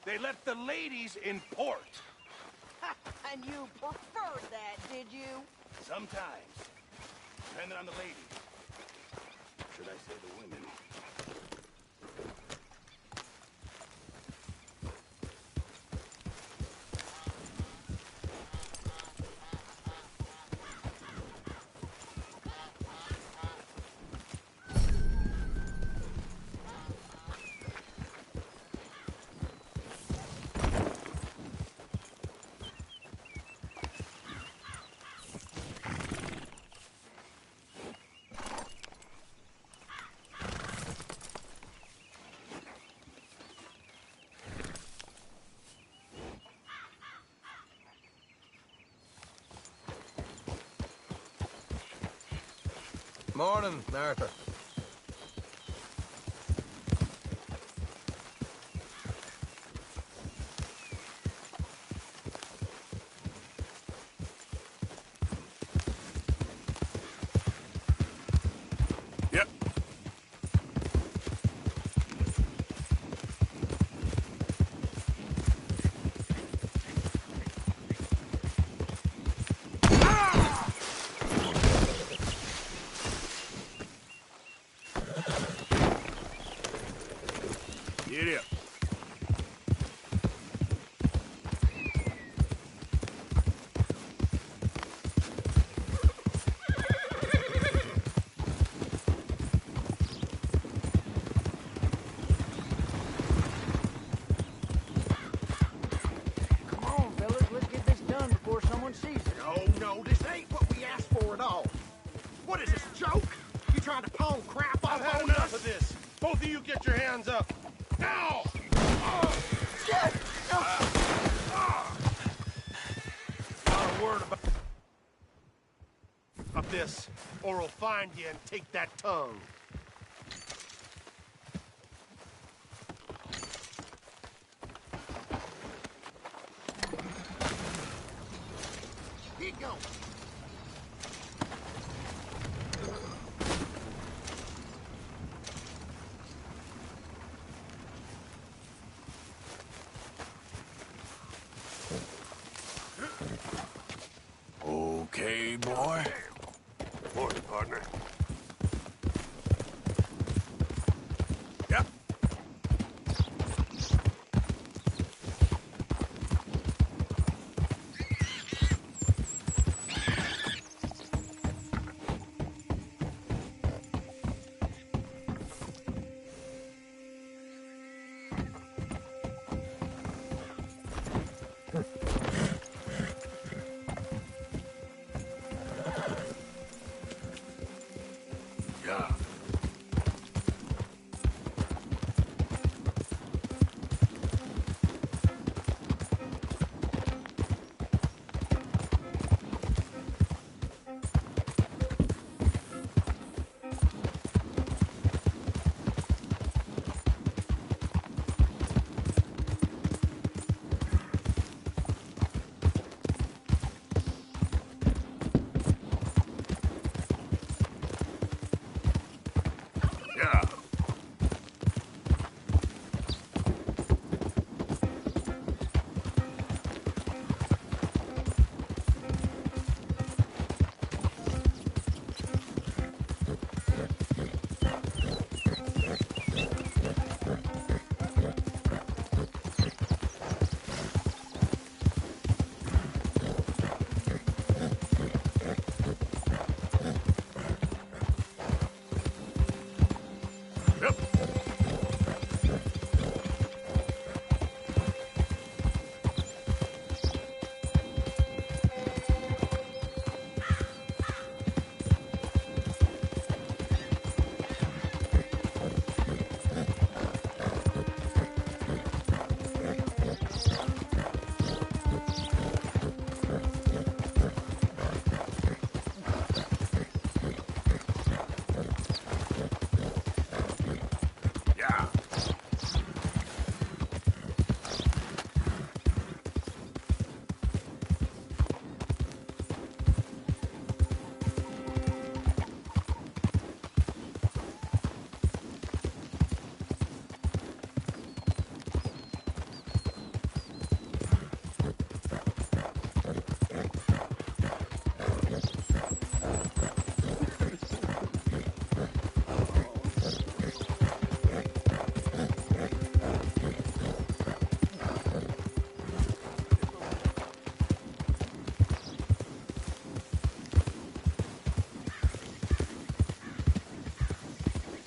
They left the ladies in port. And you preferred that, did you? Sometimes. Depending on the ladies. Should I say the women? Morning, Arthur. Yep. Get up. Come on, fellas, let's get this done before someone sees it. No, this ain't what we asked for at all. What is this, a joke? You trying to pawn crap I've off had on enough us? of this. Both of you get your hands up. Now! Not a word about this, or we'll find you and take that tongue. Keep going. Okay, boy. Morning, partner. Yep.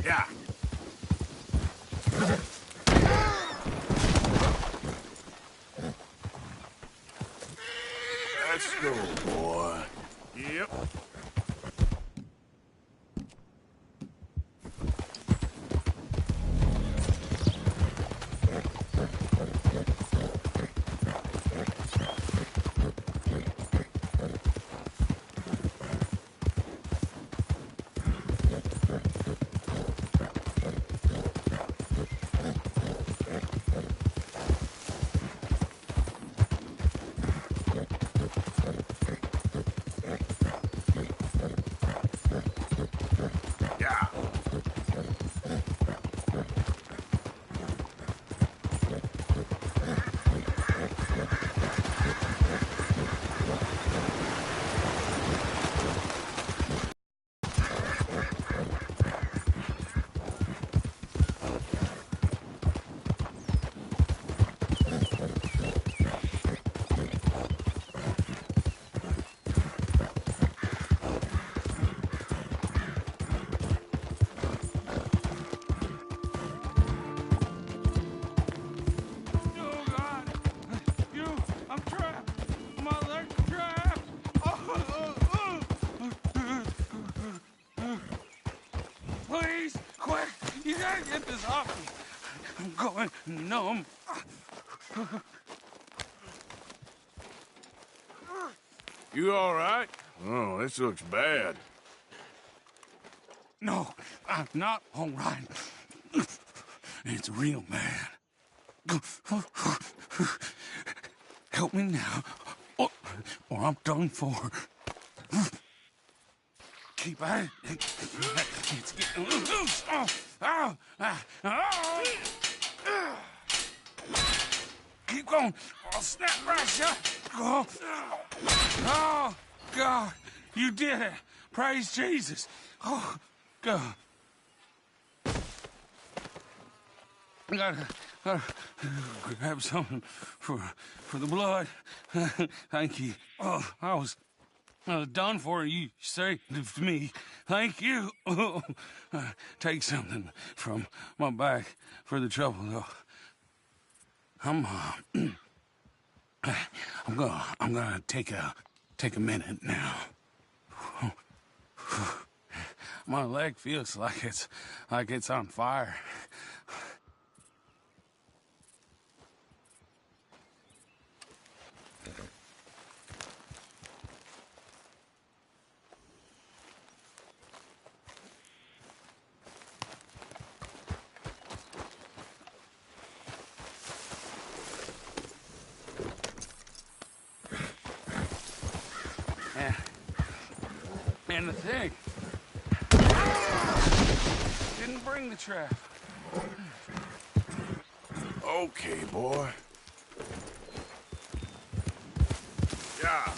Yeah. Let's go, boy. Yep. Yeah. Oh God! I'm trapped. My leg's trapped. Please, quick! You gotta get this off me. I'm going numb. You all right? Oh, this looks bad. No, I'm not all right. It's real bad. Help me now, or I'm done for. Keep at it. It's getting loose. Keep going. I'll snap right shut. Oh, God. You did it. Praise Jesus. Oh, God. I gotta grab something for the blood. Thank you. Oh, I was done for. You saved me. Thank you. Take something from my back for the trouble, though. I'm gonna take a minute now. My leg feels like it's on fire. And the thing didn't bring the trap. Okay, boy. Yeah.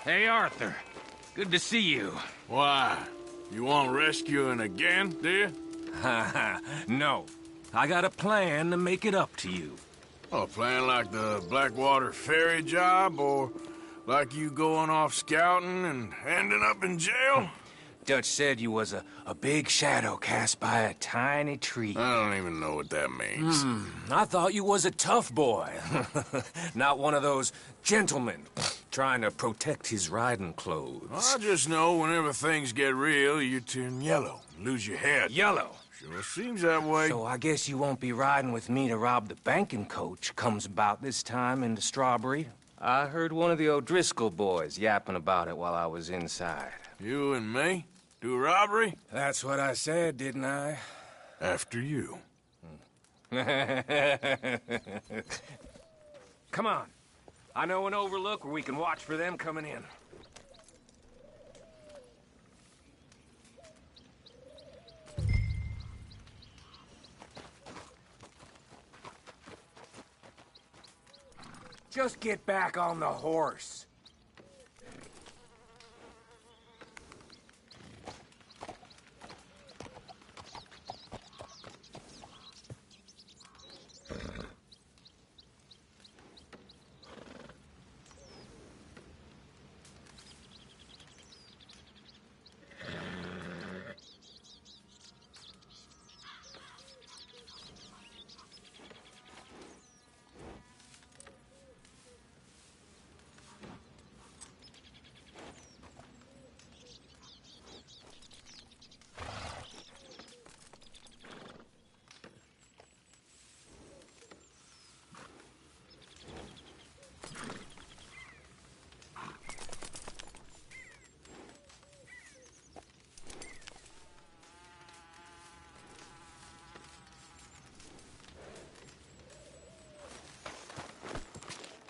Hey, Arthur. Good to see you. Why? You want rescuing again, do you? No. I got a plan to make it up to you. Oh, playing like the Blackwater ferry job, or like you going off scouting and ending up in jail? Dutch said you was a big shadow cast by a tiny tree. I don't even know what that means. I thought you was a tough boy. Not one of those gentlemen trying to protect his riding clothes. I just know whenever things get real, you turn yellow, lose your head. Yellow. Sure seems that way. So I guess you won't be riding with me to rob the banking coach comes about this time into Strawberry. I heard one of the O'Driscoll boys yapping about it while I was inside. You and me? Do a robbery? That's what I said, didn't I? After you. Come on. I know an overlook where we can watch for them coming in. Just get back on the horse.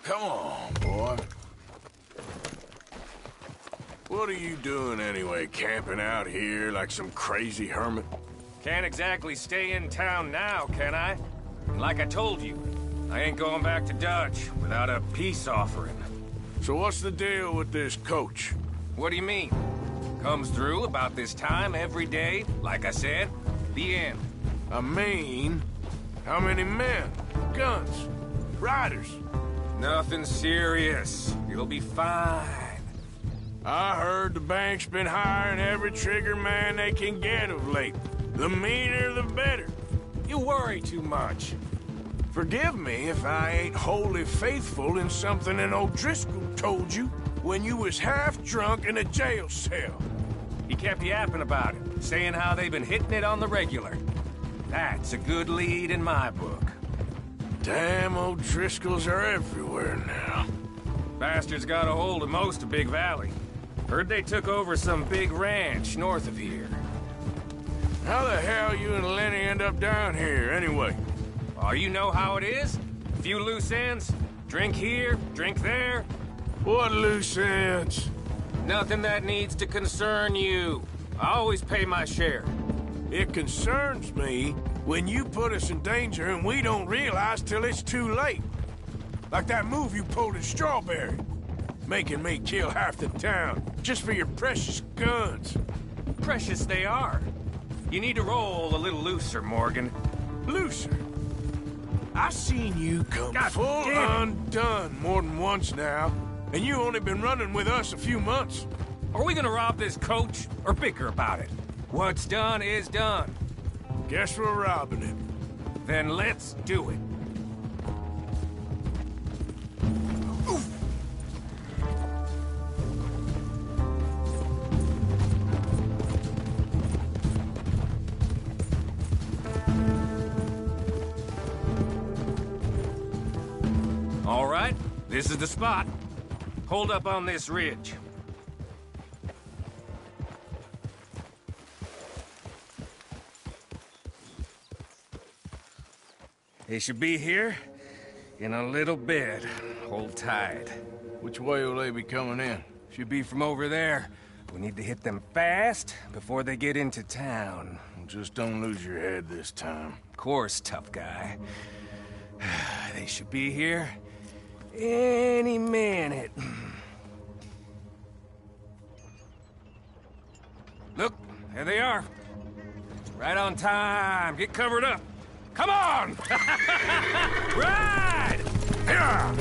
Come on, boy. What are you doing anyway, camping out here like some crazy hermit? Can't exactly stay in town now, can I? And like I told you, I ain't going back to Dutch without a peace offering. So what's the deal with this coach? What do you mean? Comes through about this time every day, like I said. The end. I mean, how many men, guns, riders? Nothing serious. It'll be fine. I heard the bank's been hiring every trigger man they can get of late. The meaner, the better. You worry too much. Forgive me if I ain't wholly faithful in something an O'Driscoll told you when you was half drunk in a jail cell. He kept yapping about it, saying how they've been hitting it on the regular. That's a good lead in my book. Damn O'Driscolls are everywhere now. Bastards got a hold of most of Big Valley. Heard they took over some big ranch north of here. How the hell you and Lenny end up down here, anyway? Oh, you know how it is? A few loose ends. Drink here, drink there. What loose ends? Nothing that needs to concern you. I always pay my share. It concerns me when you put us in danger and we don't realize till it's too late. Like that move you pulled in Strawberry. Making me kill half the town, just for your precious guns. Precious they are. You need to roll a little looser, Morgan. Looser? I've seen you come God full damn it. undone more than once now, and you only been running with us a few months. Are we gonna rob this coach, or bicker about it? What's done is done. Guess we're robbing it. Then let's do it. All right, this is the spot. Hold up on this ridge. They should be here in a little bit. Hold tight. Which way will they be coming in? Should be from over there. We need to hit them fast before they get into town. Just don't lose your head this time. Of course, tough guy. They should be here any minute. There they are. Right on time. Get covered up. Come on! Ride! Yeah!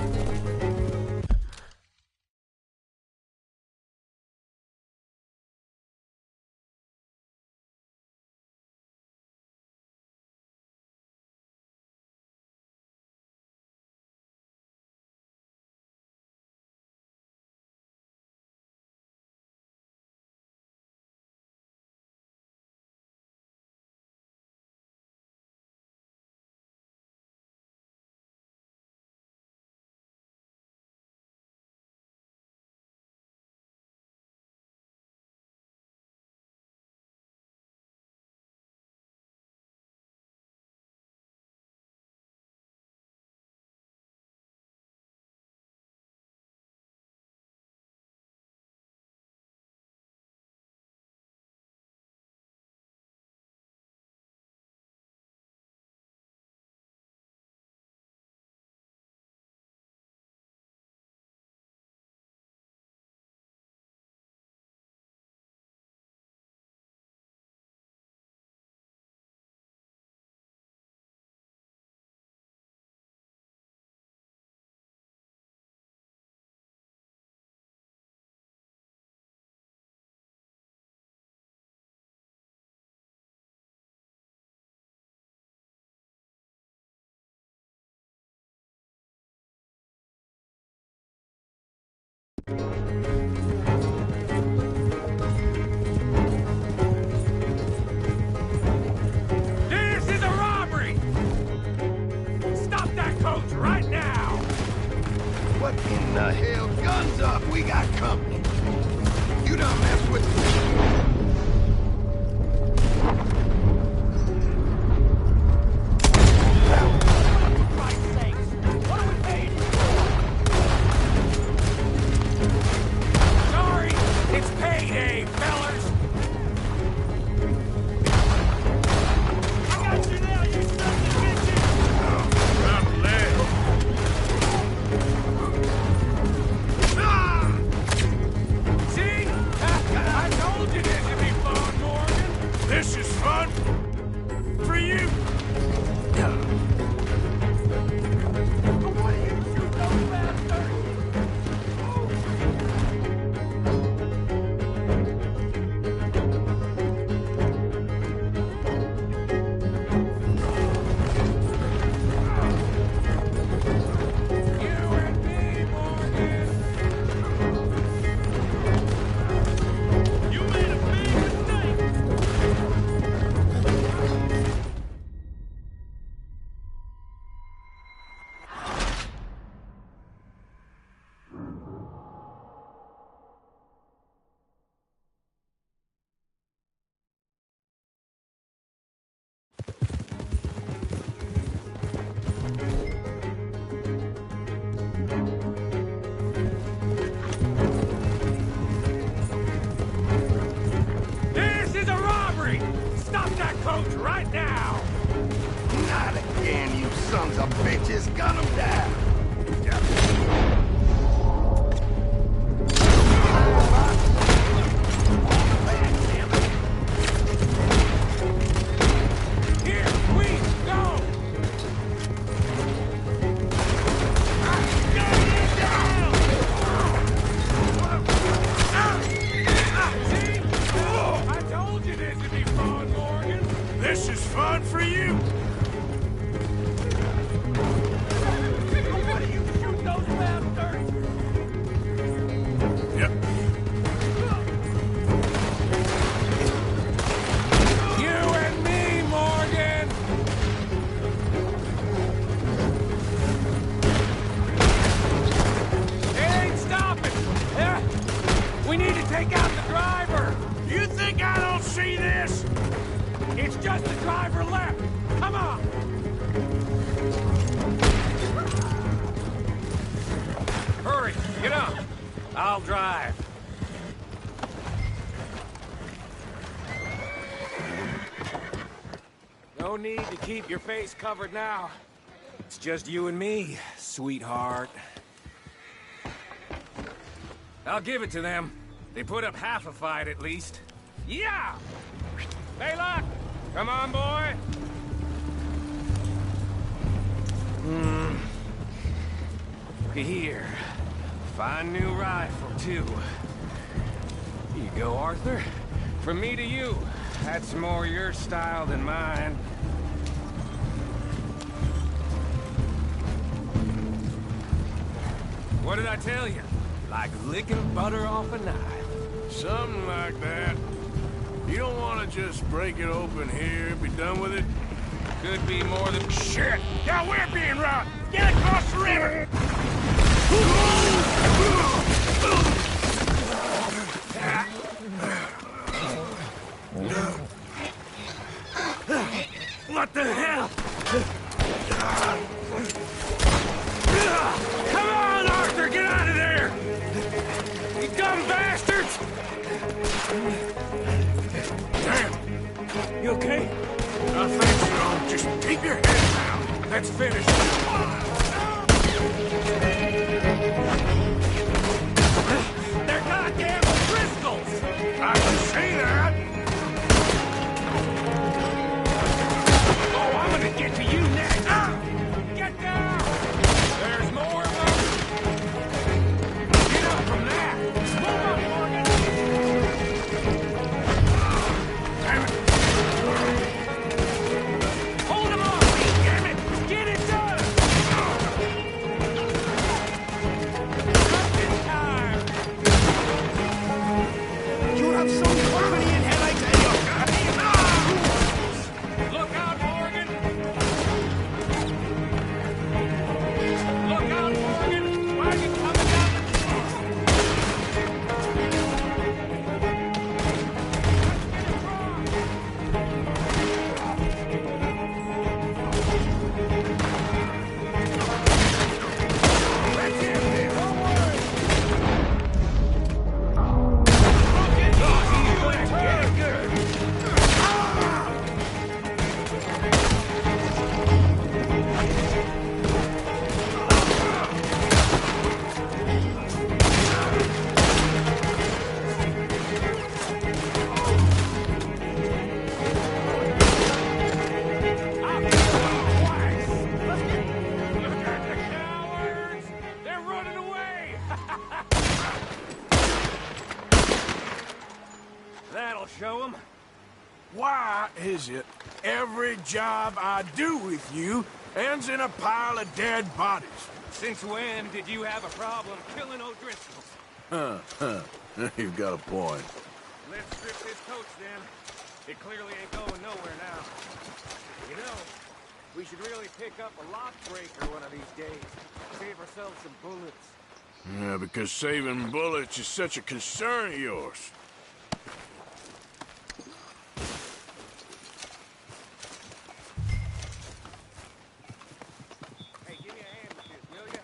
This is a robbery! Stop that coach right now! What in the hell? Guns up! We got company! You don't mess with For Christ's sakes, what are we paid for? Sorry! It's payday, fellers! I got you now, you sons of bitches! See? I told you this would be fun, Morgan! This is fun for you. What do you shoot those bastards? You and me, Morgan! You made a big mistake! This is a robbery! Stop that coach right now! Not again, you sons of bitches! Gun them down! Here, we go! See? I told you this would be fun, Morgan! This is fun for you. What do you shoot those bastards? Yep. You and me, Morgan! It ain't stopping! Yeah. We need to take out the driver! You think I don't see this? It's just the driver left! Come on! Hurry, get up! I'll drive. No need to keep your face covered now. It's just you and me, sweetheart. I'll give it to them. They put up half a fight, at least. Yeah! Come on, boy. Here. Fine new rifle, too. Here you go, Arthur. From me to you. That's more your style than mine. What did I tell you? Like licking butter off a knife. Something like that. You don't want to just break it open here, be done with it? Could be more than... Shit! Now we're being robbed! Get across the river! What the hell? Come on, Arthur, get out of there! You dumb bastards! Damn! You okay? I think so. Just keep your head down. Let's finish. They're goddamn Driscolls! I can see that. Oh, I'm gonna get to you next! Get down! There's more of them! Get up from that! Move up, Morgan! Damn it. Hold him off! Damn it! Get it done! Just in time! You have some company in here, I tell you. Look out, Morgan! Look out, Morgan! Wagon coming down! Look at the cowards! They're running away! That'll show them. Why is it every job I do with you ends in a pile of dead bodies? Since when did you have a problem killing O'Driscolls? You've got a point. Let's strip this coach then. It clearly ain't going nowhere now. You know, we should really pick up a lock breaker one of these days. Save ourselves some bullets. Yeah, because saving bullets is such a concern of yours. Hey, give me a hand with this, will ya?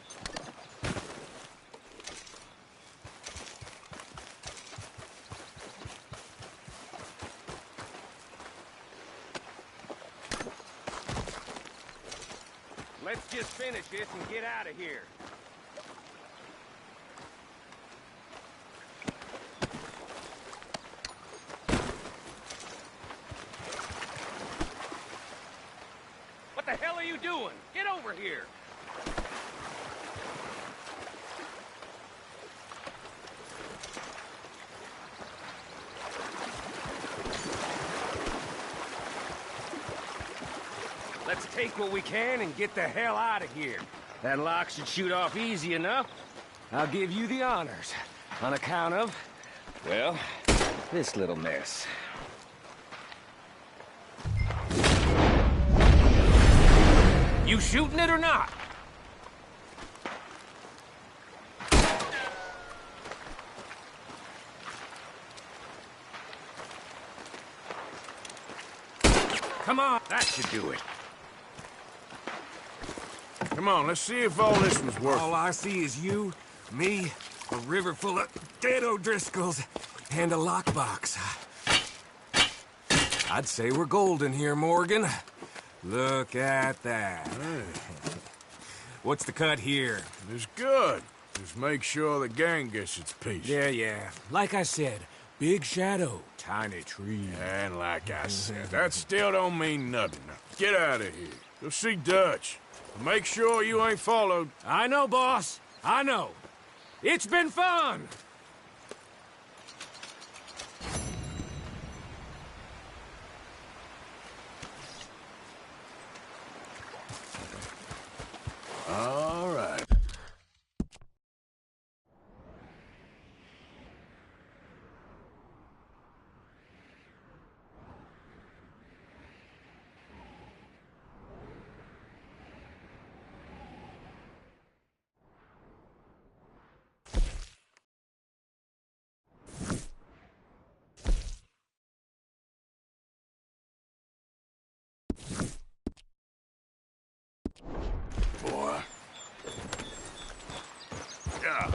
Let's just finish this and get out of here. What the hell are you doing? Get over here! Let's take what we can and get the hell out of here. That lock should shoot off easy enough. I'll give you the honors. On account of, well, this little mess. You shooting it or not? Come on, that should do it. Come on, let's see if all this was worth All I see is you, me, a river full of dead O'Driscolls, and a lockbox. I'd say we're golden here, Morgan. Look at that. What's the cut here? It's good. Just make sure the gang gets its piece. Yeah. Like I said, Big Shadow tiny tree. And like I said, that still don't mean nothing. Now, get out of here. Go see Dutch. Make sure you ain't followed. I know, boss. I know. It's been fun! All right. Boy. Yeah.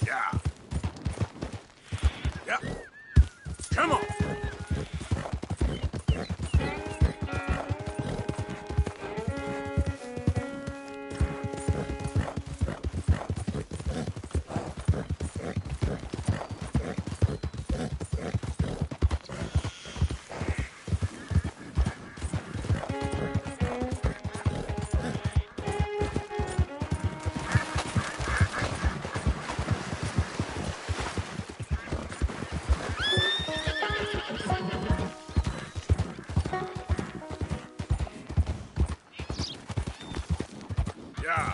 Yeah. Yeah. Come on. Yeah.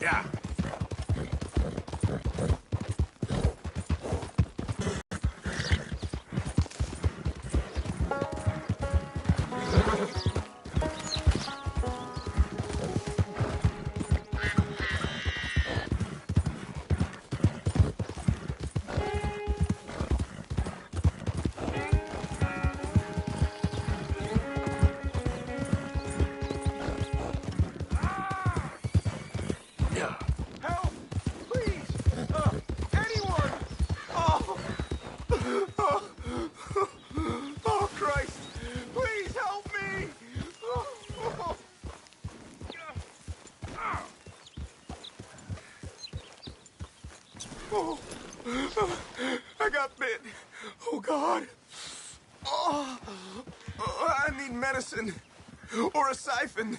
Yeah. Yeah. Help! Please! Anyone! Oh! Oh! Oh, Christ! Please help me! Oh! Oh! I got bit. Oh, God. Oh! I need medicine. Or a siphon.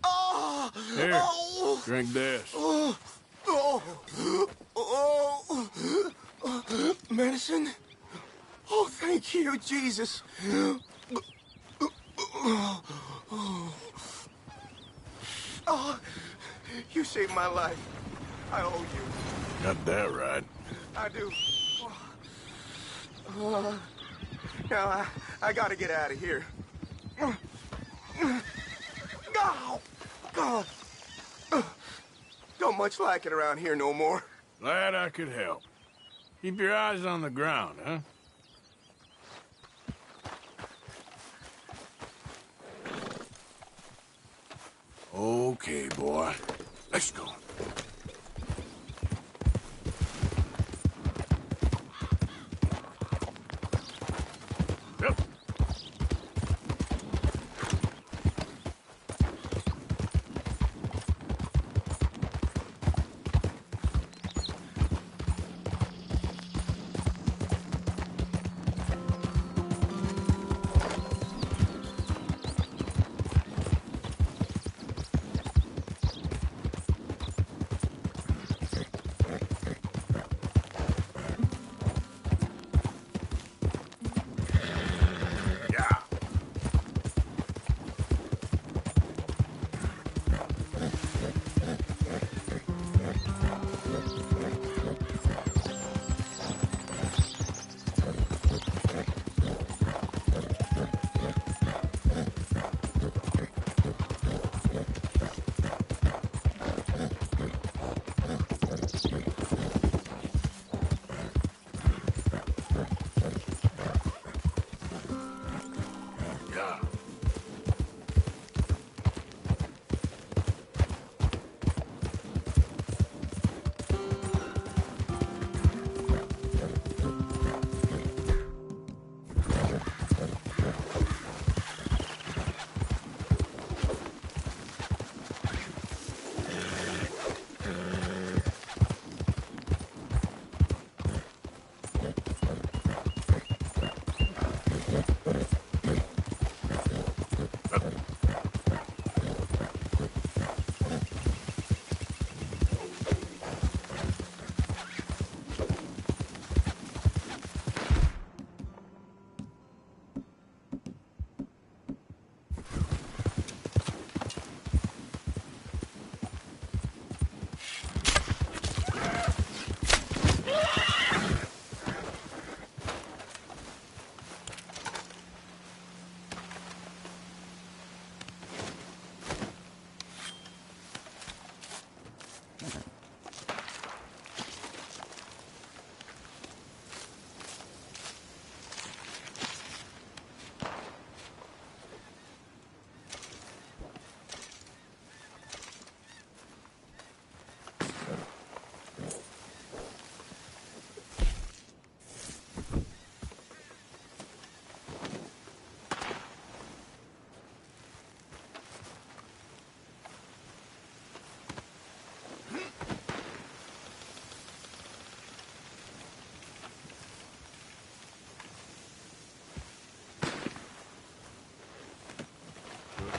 Oh! Here. Oh! Drink this. Oh, oh, oh, medicine? Oh, thank you, Jesus. Oh, you saved my life. I owe you. Got that right. I do. Now, I gotta get out of here. Oh, God. Don't much like it around here no more. Glad I could help. Keep your eyes on the ground, huh? Okay, boy. Let's go. Yep.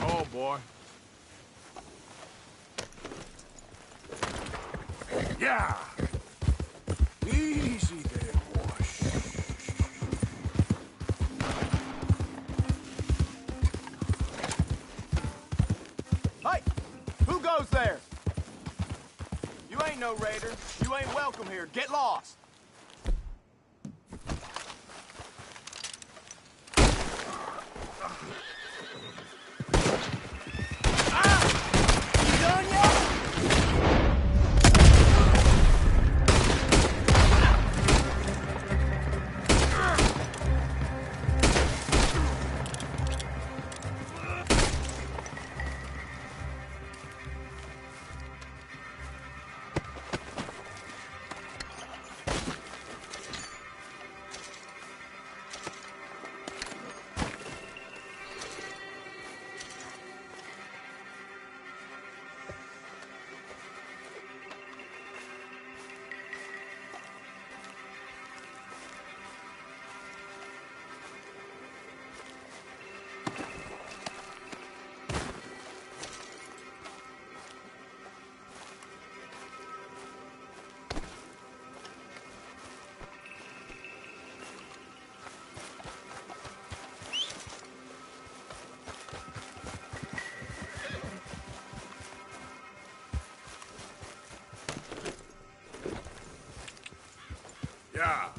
Oh, boy. Yeah. Easy there, boy. Hey, who goes there? You ain't no raider. You ain't welcome here. Get lost. Yeah.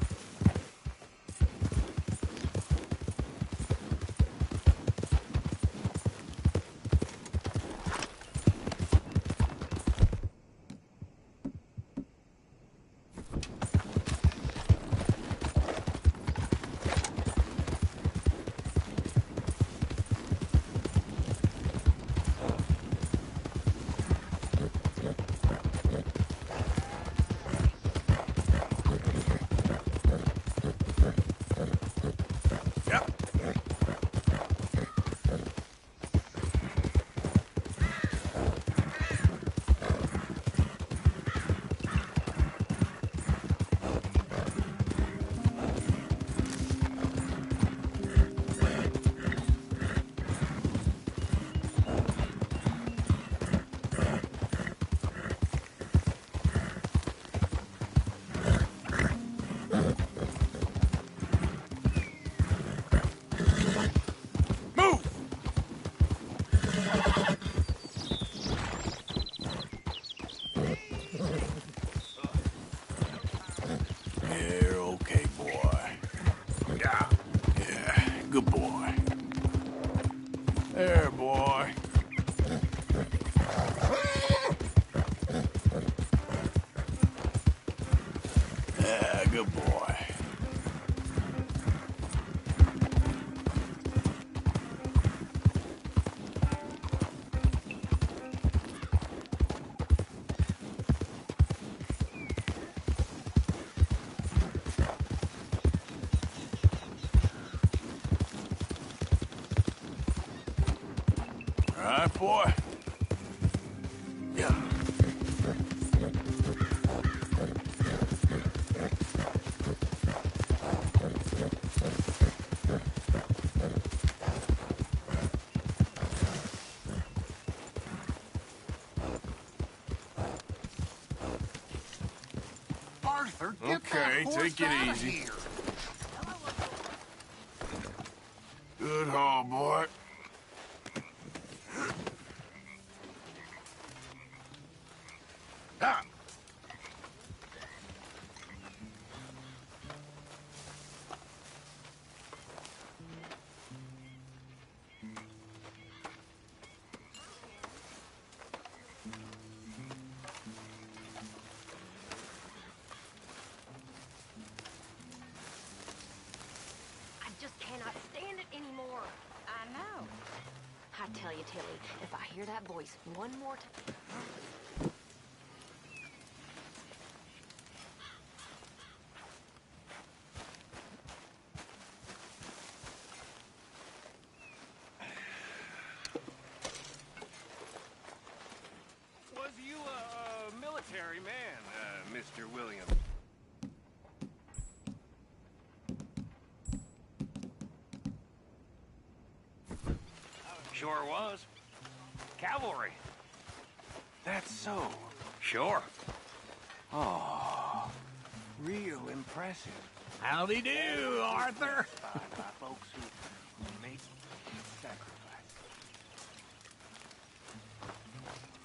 You're okay, boy. Yeah. Yeah. Good boy. There, boy. Yeah, good boy. All right, boy. Yeah. Arthur, get Okay, that horse take it out of easy. here. Good haul, boy. Ah. tell you, Tilly, if I hear that voice one more time... Was you a military man, Mr. Williams? Sure was. Cavalry. That's so. Sure. Oh, real impressive. Howdy do, Arthur. By folks who make sacrifices.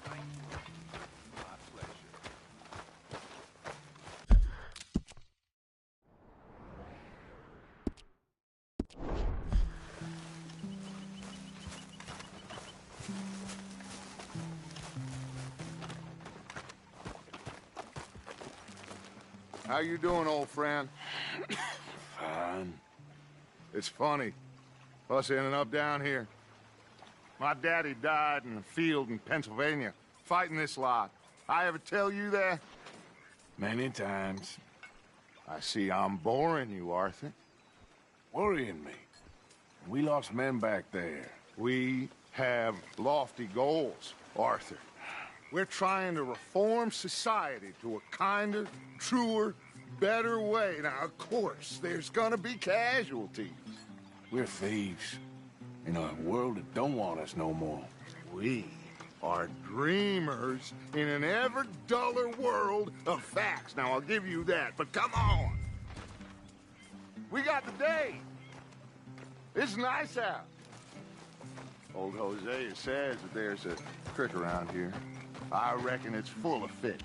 My pleasure. How you doing, old friend? Fine. It's funny, us ending up down here. My daddy died in a field in Pennsylvania, fighting this lot. I ever tell you that? Many times. I see I'm boring you, Arthur. Worrying me. We lost men back there. We have lofty goals, Arthur. We're trying to reform society to a kinder, truer, better way. Now, of course, there's gonna be casualties. We're thieves. In a world that don't want us no more. We are dreamers in an ever duller world of facts. Now, I'll give you that, but come on. We got the day. It's nice out. Old Hosea says that there's a creek around here. I reckon it's full of fish.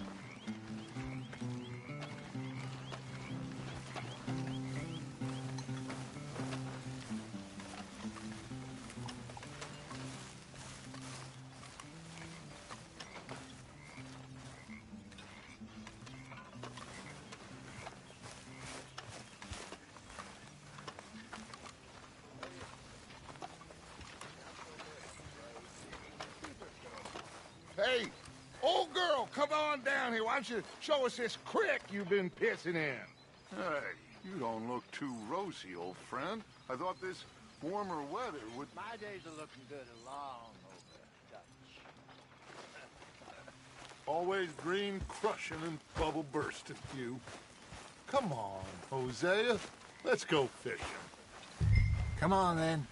Hey, old girl, come on down here. Why don't you show us this creek you've been pissing in? Hey, you don't look too rosy, old friend. I thought this warmer weather would... My days are looking good along over Dutch. Always green crushing and bubble bursting, you. Come on, Hosea. Let's go fishing. Come on, then.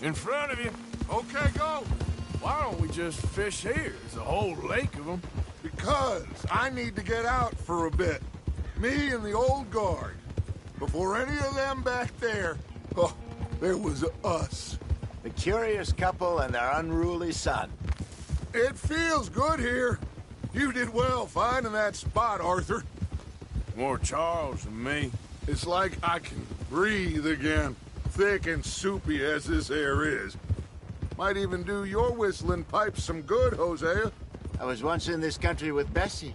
In front of you. Okay, go. Why don't we just fish here? There's a whole lake of them. Because I need to get out for a bit. Me and the old guard. Before any of them back there, oh, there was us. The curious couple and their unruly son. It feels good here. You did well finding that spot, Arthur. More Charles than me. It's like I can breathe again. Thick and soupy as this air is. Might even do your whistling pipes some good, Hosea. I was once in this country with Bessie.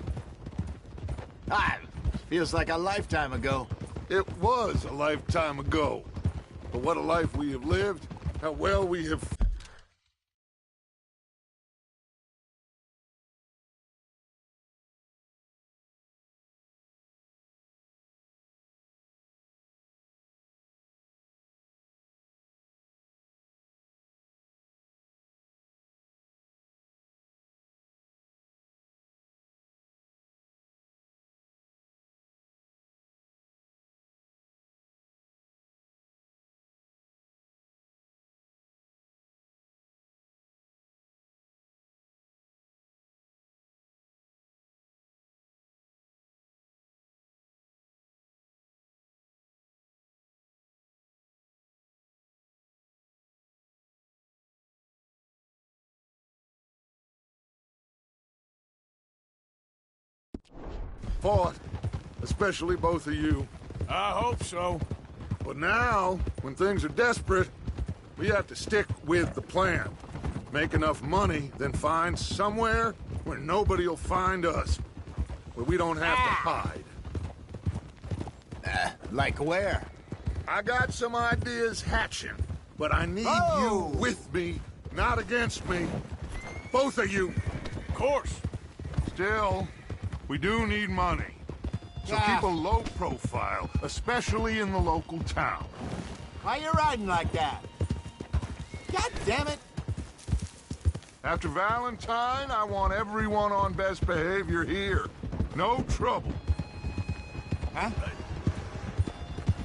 Feels like a lifetime ago. It was a lifetime ago. But what a life we have lived. How well we have... fought, especially both of you. I hope so. But now, when things are desperate, we have to stick with the plan. Make enough money, then find somewhere where nobody will find us. Where we don't have to hide. Like where? I got some ideas hatching, but I need you with me, not against me. Both of you. Of course. Still, we do need money. So keep a low profile, especially in the local town. Why you riding like that? God damn it! After Valentine, I want everyone on best behavior here. No trouble. Huh?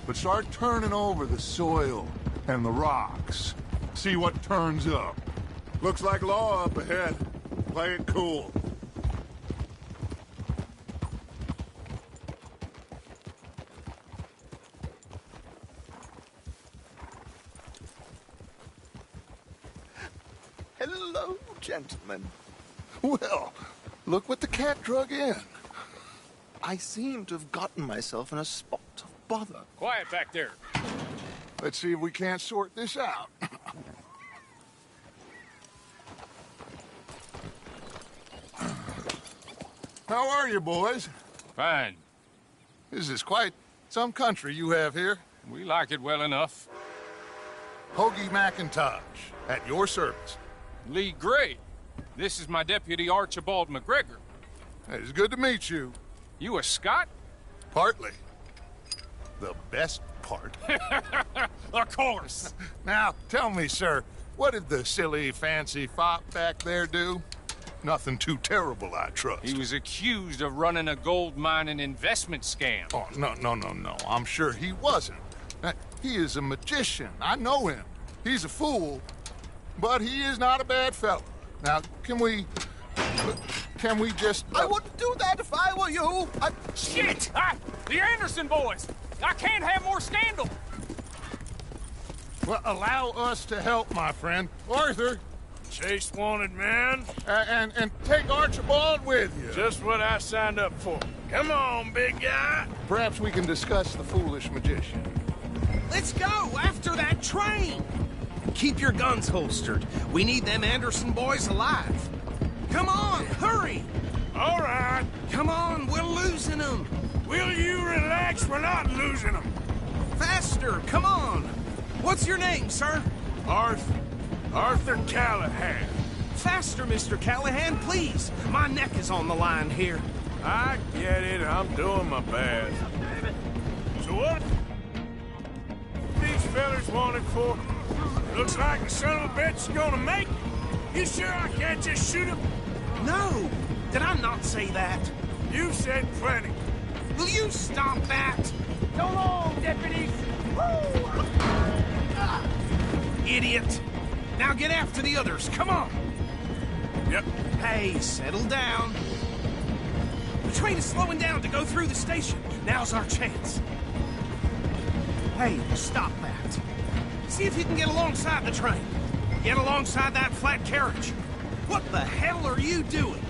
But start turning over the soil and the rocks. See what turns up. Looks like law up ahead. Play it cool. Hello, gentlemen. Well, look what the cat drug in. I seem to have gotten myself in a spot of bother. Quiet back there. Let's see if we can't sort this out. How are you, boys? Fine. This is quite some country you have here. We like it well enough. Hoagie McIntosh, at your service. Lee Gray. This is my deputy Archibald McGregor. It's good to meet you. You a Scot? Partly. The best part. Of course. Now, tell me, sir, what did the silly, fancy fop back there do? Nothing too terrible, I trust. He was accused of running a gold mining investment scam. Oh, no. I'm sure he wasn't. He is a magician. I know him. He's a fool, but he is not a bad fellow. Now, can we just... I wouldn't do that if I were you. Shit! The Anderson boys! I can't have more scandal! Well, allow us to help, my friend. Arthur, Chase wanted man. and take Archibald with you. Just what I signed up for. Come on, big guy. Perhaps we can discuss the foolish magician. Let's go after that train! Keep your guns holstered. We need them Anderson boys alive. Come on, hurry! All right. Come on, we're losing them. Will you relax? We're not losing them. Faster, come on. What's your name, sir? Arthur Callahan. Faster, Mr. Callahan, please. My neck is on the line here. I get it. I'm doing my best. So what these fellas wanted for? Looks like the son of a bitch is gonna make it. You sure I can't just shoot him? No. Did I not say that? You said plenty. Will you stop that? So long, deputies! Idiot. Now get after the others. Come on. Yep. Hey, settle down. The train is slowing down to go through the station. Now's our chance. Hey, stop that. See if you can get alongside the train. Get alongside that flat carriage. What the hell are you doing?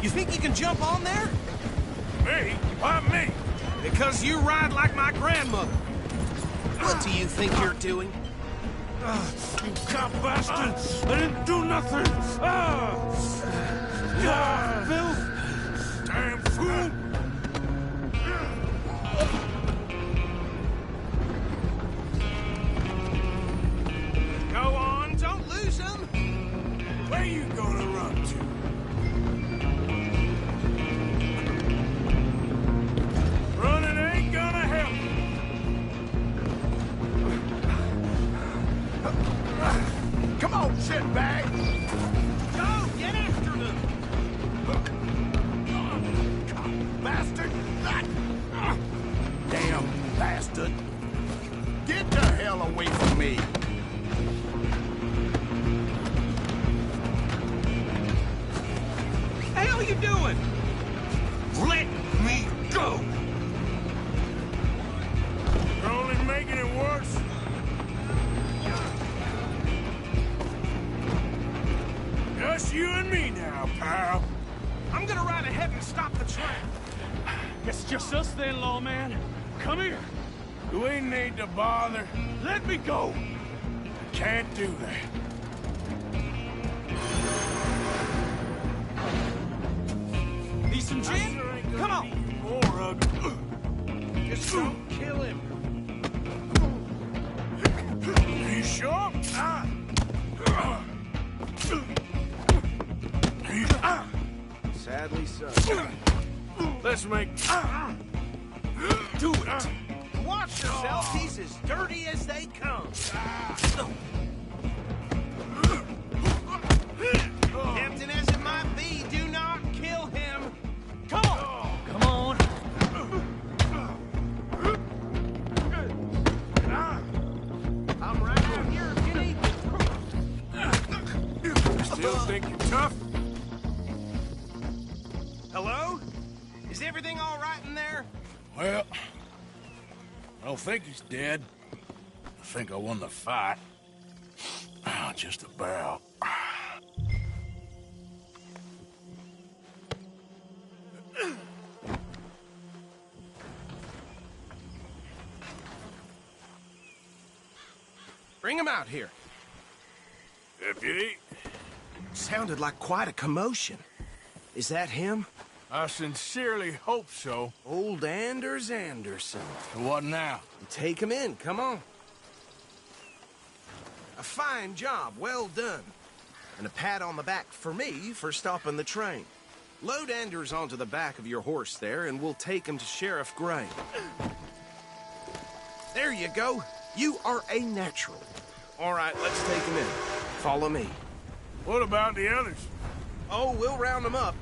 You think you can jump on there? Me? Why me? Because you ride like my grandmother. What do you think you're doing? You cop bastard! I didn't do nothing! Filth! Damn fool! Go on, don't lose them! Where you gonna run to? Running ain't gonna help. Come on, shitbag! Go, get after them! Bastard! Damn bastard! Get the hell away from me! The hell are you doing? Let me go! You're only making it worse. Just you and me now, pal. I'm gonna ride ahead and stop the train. Guess it's just us then, lawman. Come here. We need to bother. Let me go! Can't do that. Need some gin? Come on! More ugly. Just don't kill him. You sure? Sadly so. Let's make... Do it! Watch yourself, he's as dirty as they come. Tempting as it might be, do not kill him. Come on! Come on! I'm right out here if you need me. Still think you're tough? Hello? Is everything all right in there? Well, I don't think he's dead. I think I won the fight. Just about. Bring him out here. Deputy, Sounded like quite a commotion. Is that him? I sincerely hope so. Old Anders Anderson. What now? Take him in, come on. A fine job, well done. And a pat on the back for me for stopping the train. Load Anders onto the back of your horse there, and we'll take him to Sheriff Gray. There you go. You are a natural. All right, let's take him in. Follow me. What about the others? Oh, we'll round them up.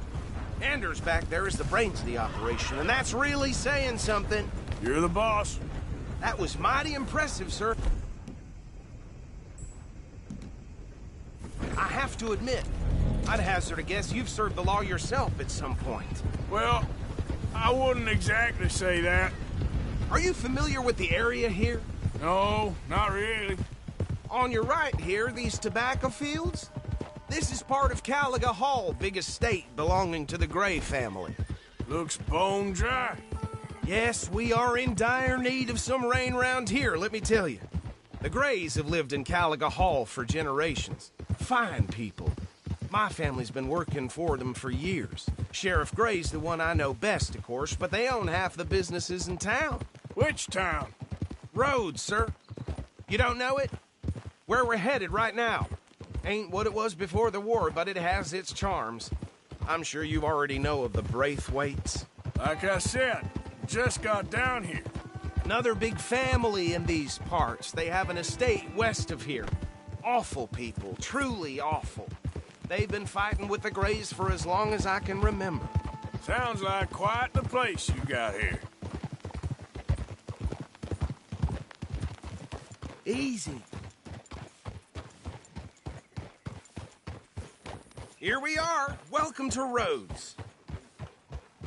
Anders back there is the brains of the operation, and that's really saying something. You're the boss. That was mighty impressive, sir. I have to admit, I'd hazard a guess you've served the law yourself at some point. Well, I wouldn't exactly say that. Are you familiar with the area here? No, not really. On your right here, these tobacco fields? This is part of Caliga Hall, big estate belonging to the Gray family. Looks bone dry. Yes, we are in dire need of some rain round here, let me tell you. The Grays have lived in Caliga Hall for generations. Fine people. My family's been working for them for years. Sheriff Gray's the one I know best, of course, but they own half the businesses in town. Which town? Rhodes, sir. You don't know it? Where we're headed right now. Ain't what it was before the war, but it has its charms. I'm sure you already know of the Braithwaites. Like I said, just got down here. Another big family in these parts. They have an estate west of here. Awful people, truly awful. They've been fighting with the Grays for as long as I can remember. Sounds like quite the place you got here. Easy. Here we are. Welcome to Rhodes.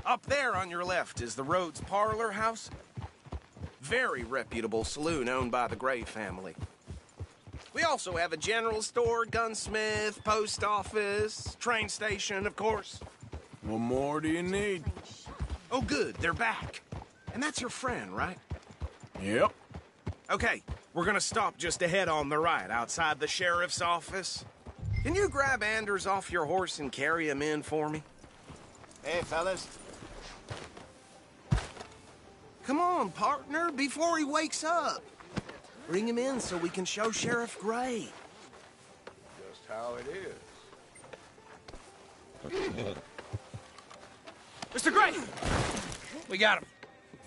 Up there on your left is the Rhodes Parlor House. Very reputable saloon owned by the Gray family. We also have a general store, gunsmith, post office, train station, of course. What more do you need? Oh, good. They're back. And that's your friend, right? Yep. Okay, we're gonna stop just ahead on the right, outside the sheriff's office. Can you grab Anders off your horse and carry him in for me? Hey, fellas. Come on, partner, before he wakes up. Bring him in so we can show Sheriff Gray. Just how it is. Mr. Gray! We got him.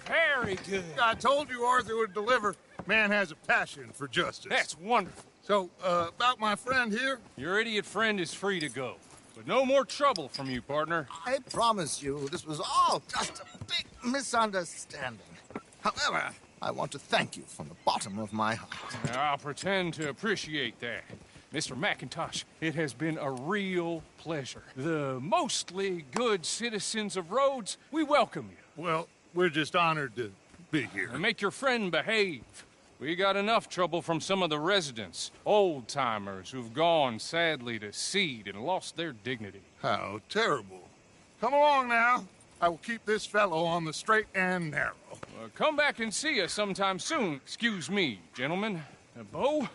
Very good. I told you Arthur would deliver. Man has a passion for justice. That's wonderful. So, about my friend here? Your idiot friend is free to go. But no more trouble from you, partner. I promise you, this was all just a big misunderstanding. However, I want to thank you from the bottom of my heart. I'll pretend to appreciate that. Mr. McIntosh, it has been a real pleasure. The mostly good citizens of Rhodes, we welcome you. Well, we're just honored to be here. And make your friend behave. We got enough trouble from some of the residents, old-timers who've gone, sadly, to seed and lost their dignity. How terrible. Come along now. I will keep this fellow on the straight and narrow. Come back and see us sometime soon. Excuse me, gentlemen. Bo,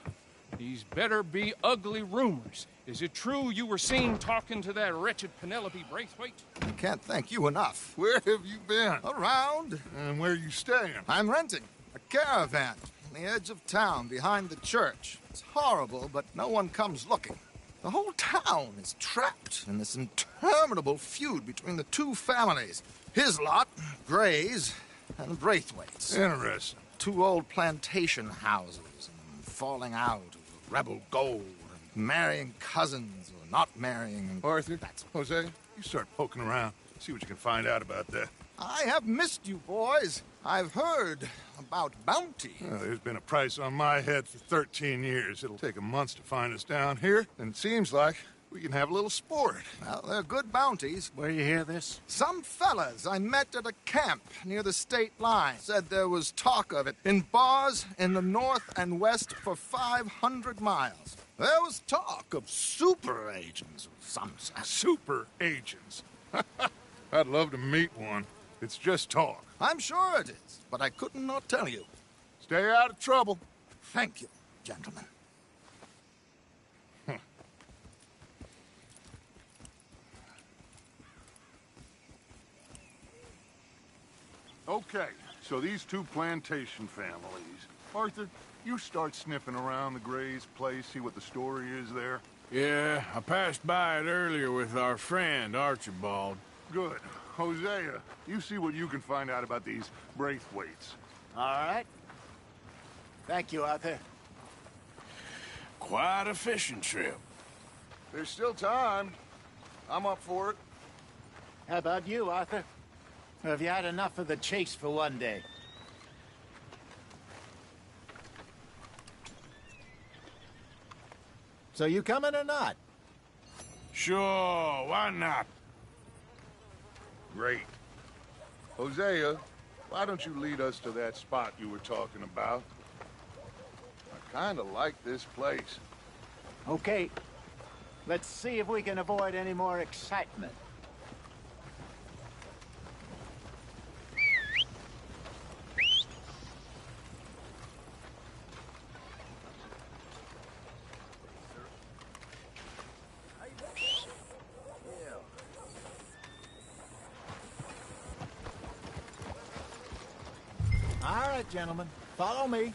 these better be ugly rumors. Is it true you were seen talking to that wretched Penelope Braithwaite? I can't thank you enough. Where have you been? Around. And where you staying? I'm renting a caravan on the edge of town behind the church. It's horrible, but no one comes looking. The whole town is trapped in this interminable feud between the two families. His lot, Gray's, and Braithwaite's. Interesting. Two old plantation houses, and falling out over rebel gold, and marrying cousins or not marrying. And Arthur, Hosea, you start poking around. See what you can find out about that. I have missed you, boys. I've heard about bounty. Well, there's been a price on my head for 13 years. It'll take 'em months to find us down here, and it seems like we can have a little sport. Well, they're good bounties. Where you hear this? Some fellas I met at a camp near the state line said there was talk of it in bars in the north and west for 500 miles. There was talk of super agents of some sort. Super agents. I'd love to meet one. It's just talk. I'm sure it is, but I couldn't not tell you. Stay out of trouble. Thank you, gentlemen. Okay, so these two plantation families. Arthur, you start sniffing around the Gray's place, see what the story is there. Yeah, I passed by it earlier with our friend, Archibald. Good. Hosea, you see what you can find out about these Braithwaites. All right. Thank you, Arthur. Quite a fishing trip. There's still time. I'm up for it. How about you, Arthur? Or have you had enough of the chase for one day? So you coming or not? Sure, why not? Great. Hosea, why don't you lead us to that spot you were talking about? I kind of like this place. Okay. Let's see if we can avoid any more excitement. All right, gentlemen. Follow me.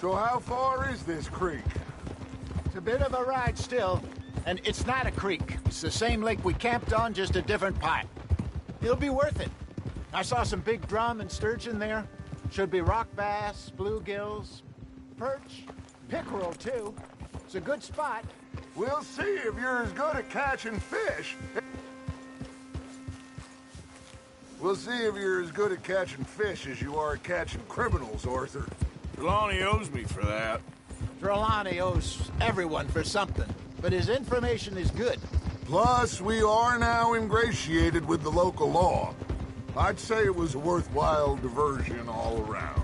So how far is this creek? It's a bit of a ride still, and it's not a creek. It's the same lake we camped on, just a different part. It'll be worth it. I saw some big drum and sturgeon there. Should be rock bass, bluegills, perch, pickerel too. It's a good spot. We'll see if you're as good at catching fish. We'll see if you're as good at catching fish as you are at catching criminals, Arthur. Trelawney owes me for that. Trelawney owes everyone for something, but his information is good. Plus, we are now ingratiated with the local law. I'd say it was a worthwhile diversion all around.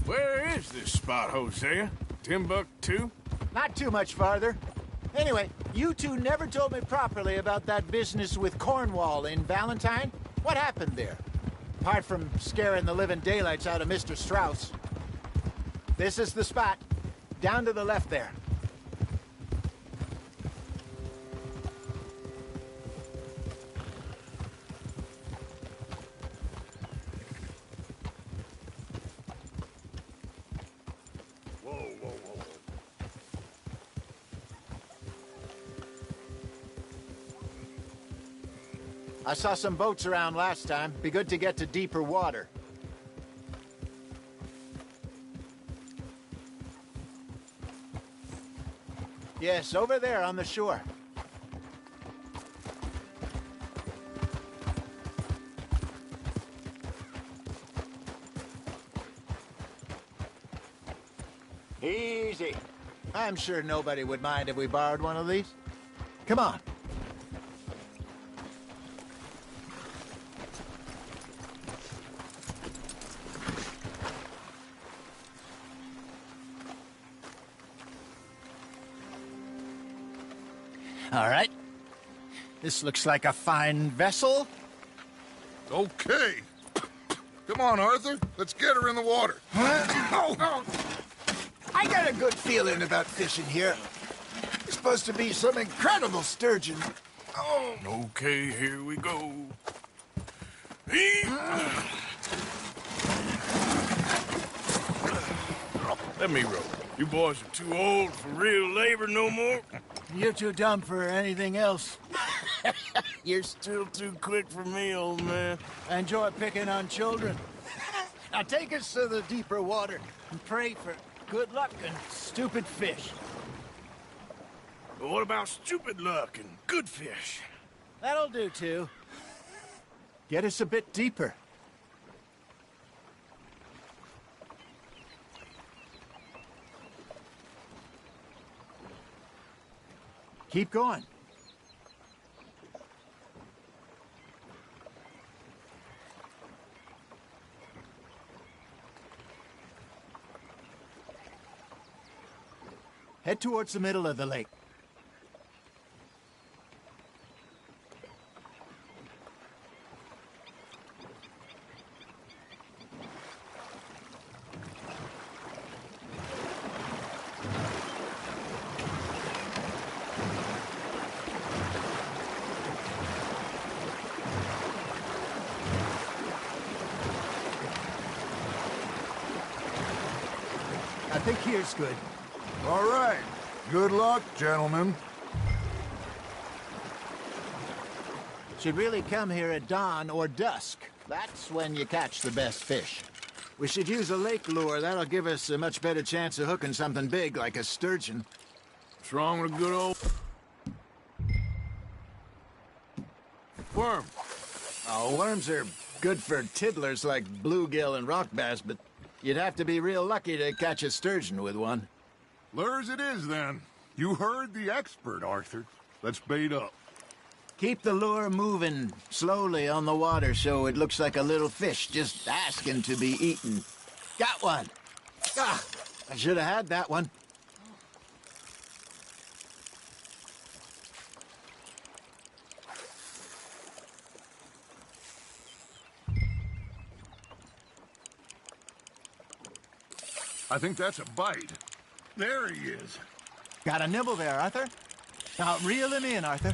Where is this spot, Hosea? Timbuktu? Not too much farther. Anyway, you two never told me properly about that business with Cornwall in Valentine. What happened there? Apart from scaring the living daylights out of Mr. Strauss. This is the spot. Down to the left there. I saw some boats around last time. Be good to get to deeper water. Yes, over there on the shore. Easy. I'm sure nobody would mind if we borrowed one of these. Come on. All right. This looks like a fine vessel. Okay. Come on, Arthur. Let's get her in the water. Oh. I got a good feeling about fishing here. It's supposed to be some incredible sturgeon. Oh. Okay, here we go. Let me row. You boys are too old for real labor no more. You're too dumb for anything else. You're still too quick for me, old man. I enjoy picking on children. Now take us to the deeper water and pray for good luck and stupid fish. But what about stupid luck and good fish? That'll do, too. Get us a bit deeper. Keep going. Head towards the middle of the lake. think here's good. All right. Good luck, gentlemen. Should really come here at dawn or dusk. That's when you catch the best fish. We should use a lake lure. That'll give us a much better chance of hooking something big like a sturgeon. What's wrong with a good old worm? Oh, worms are good for tiddlers like bluegill and rock bass, but you'd have to be real lucky to catch a sturgeon with one. Lures it is, then. You heard the expert, Arthur. Let's bait up. Keep the lure moving slowly on the water so it looks like a little fish just asking to be eaten. Got one! Ah, I should have had that one. I think that's a bite. There he is. Got a nibble there, Arthur. Now reel him in, Arthur.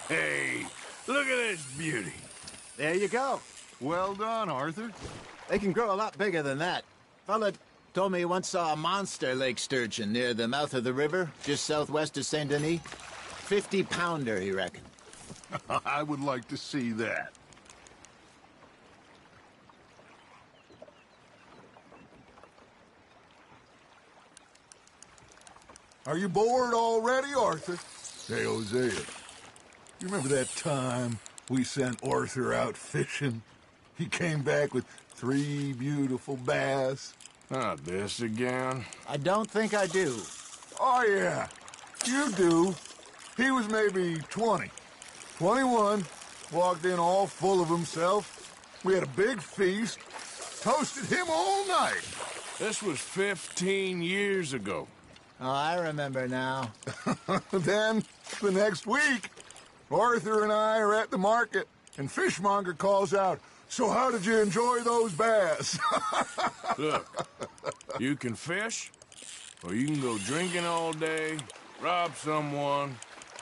Hey, look at this beauty. There you go. Well done, Arthur. They can grow a lot bigger than that. Fella told me he once saw a monster lake sturgeon near the mouth of the river, just southwest of Saint Denis. 50-pounder, he reckoned. I would like to see that. Are you bored already, Arthur? Hey, Hosea. You remember that time we sent Arthur out fishing? He came back with 3 beautiful bass. Not this again. I don't think I do. Oh, yeah. You do. He was maybe 20. 21. Walked in all full of himself. We had a big feast. Toasted him all night. This was 15 years ago. Oh, I remember now. Then, the next week, Arthur and I are at the market, and Fishmonger calls out, "So how did you enjoy those bass?" Look, you can fish, or you can go drinking all day, rob someone,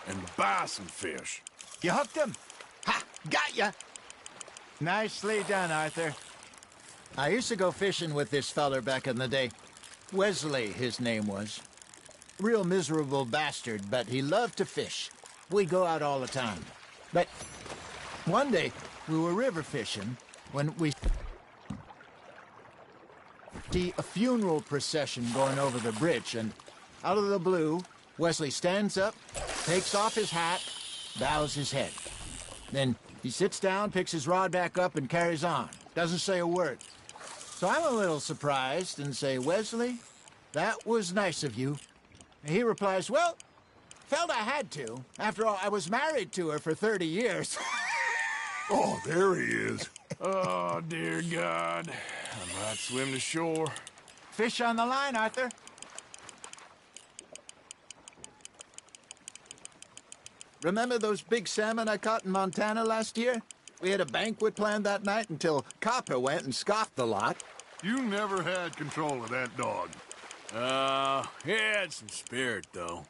and buy some fish. You hooked him. Ha! Got ya! Nicely done, Arthur. I used to go fishing with this feller back in the day. Wesley, his name was. Real miserable bastard, but he loved to fish. We'd go out all the time. But one day, we were river fishing when we see a funeral procession going over the bridge, and out of the blue, Wesley stands up, takes off his hat, bows his head. Then he sits down, picks his rod back up, and carries on. Doesn't say a word. So I'm a little surprised and say, "Wesley, that was nice of you." And he replies, "Well, felt I had to. After all, I was married to her for 30 years. Oh, there he is. Oh, dear God. I might swim to shore. Fish on the line, Arthur. Remember those big salmon I caught in Montana last year? We had a banquet planned that night until Copper went and scoffed the lot. You never had control of that dog. He had some spirit, though.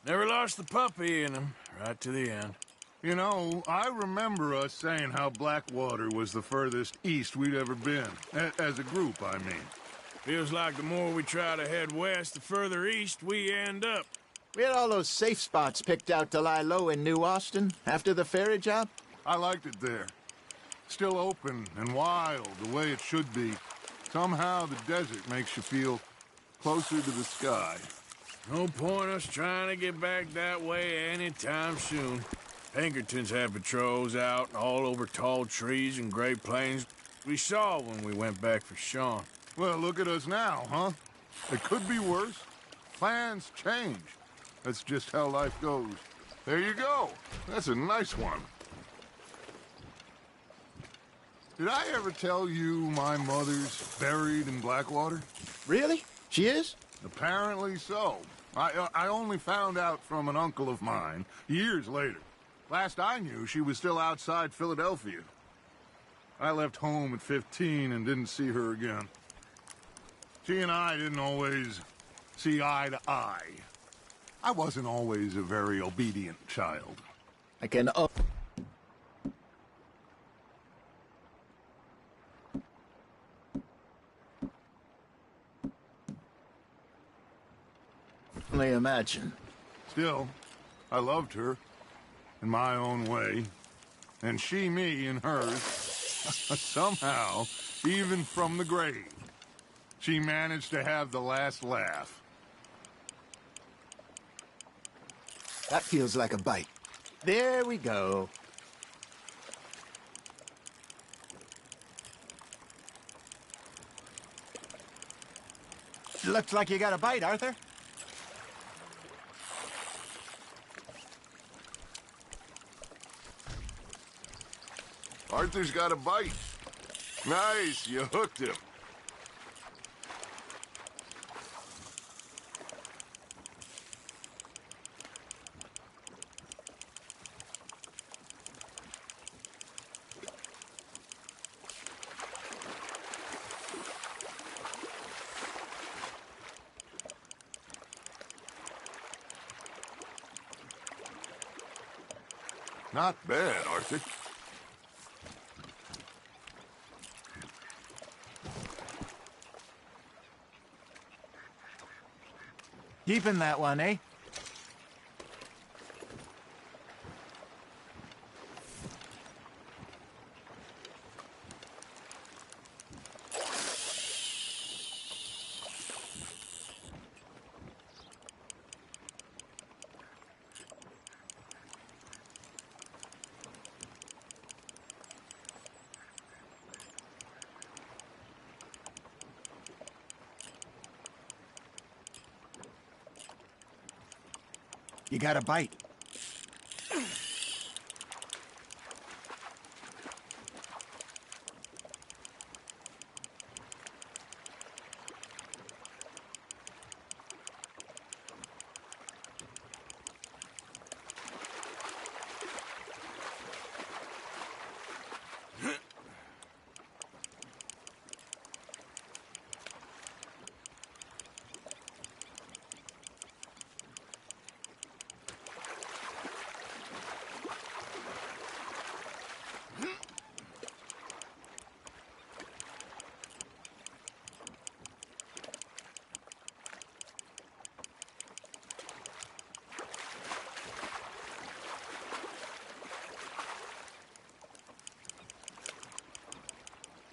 Never lost the puppy in him, right to the end. You know, I remember us saying how Blackwater was the furthest east we'd ever been. As a group, I mean. Feels like the more we try to head west, the further east we end up. We had all those safe spots picked out to lie low in New Austin after the ferry job. I liked it there. Still open and wild, the way it should be. Somehow the desert makes you feel closer to the sky. No point us trying to get back that way anytime soon. Pinkertons had patrols out all over tall trees and Great Plains. We saw when we went back for Sean. Well, look at us now, huh? It could be worse. Plans change. That's just how life goes. There you go. That's a nice one. Did I ever tell you my mother's buried in Blackwater? Really? She is? Apparently so. I only found out from an uncle of mine years later. Last I knew, she was still outside Philadelphia. I left home at 15 and didn't see her again. She and I didn't always see eye to eye. I wasn't always a very obedient child. I can only imagine. Still, I loved her in my own way, and she me in hers. Somehow, even from the grave, she managed to have the last laugh. That feels like a bite. There we go. Looks like you got a bite, Arthur. Arthur's got a bite. Nice, you hooked him. Not bad, Arthur. Keeping that one, eh? You got a bite.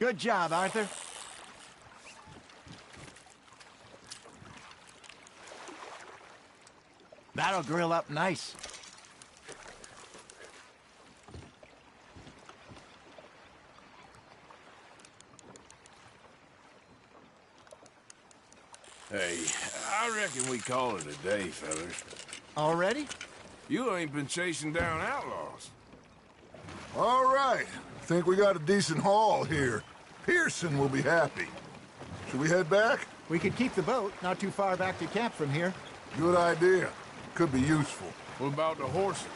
Good job, Arthur. That'll grill up nice. Hey, I reckon we call it a day, fellas. Already? You ain't been chasing down outlaws. All right. Think we got a decent haul here. Pearson will be happy. Should we head back? We could keep the boat not too far back to camp from here. Good idea. Could be useful. What about the horses?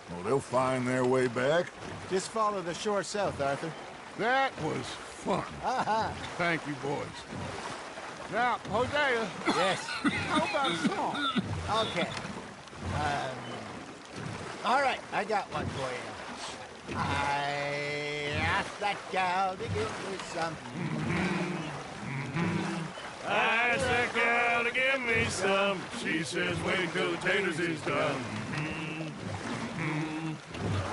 Well, they'll find their way back. Just follow the shore south, Arthur. That was fun. Thank you, boys. Now, Hosea. Yes. How about a song? Okay. All right, I got one for you. I asked that gal to give me some. I asked that gal to give me some. She says, wait till the taters is done.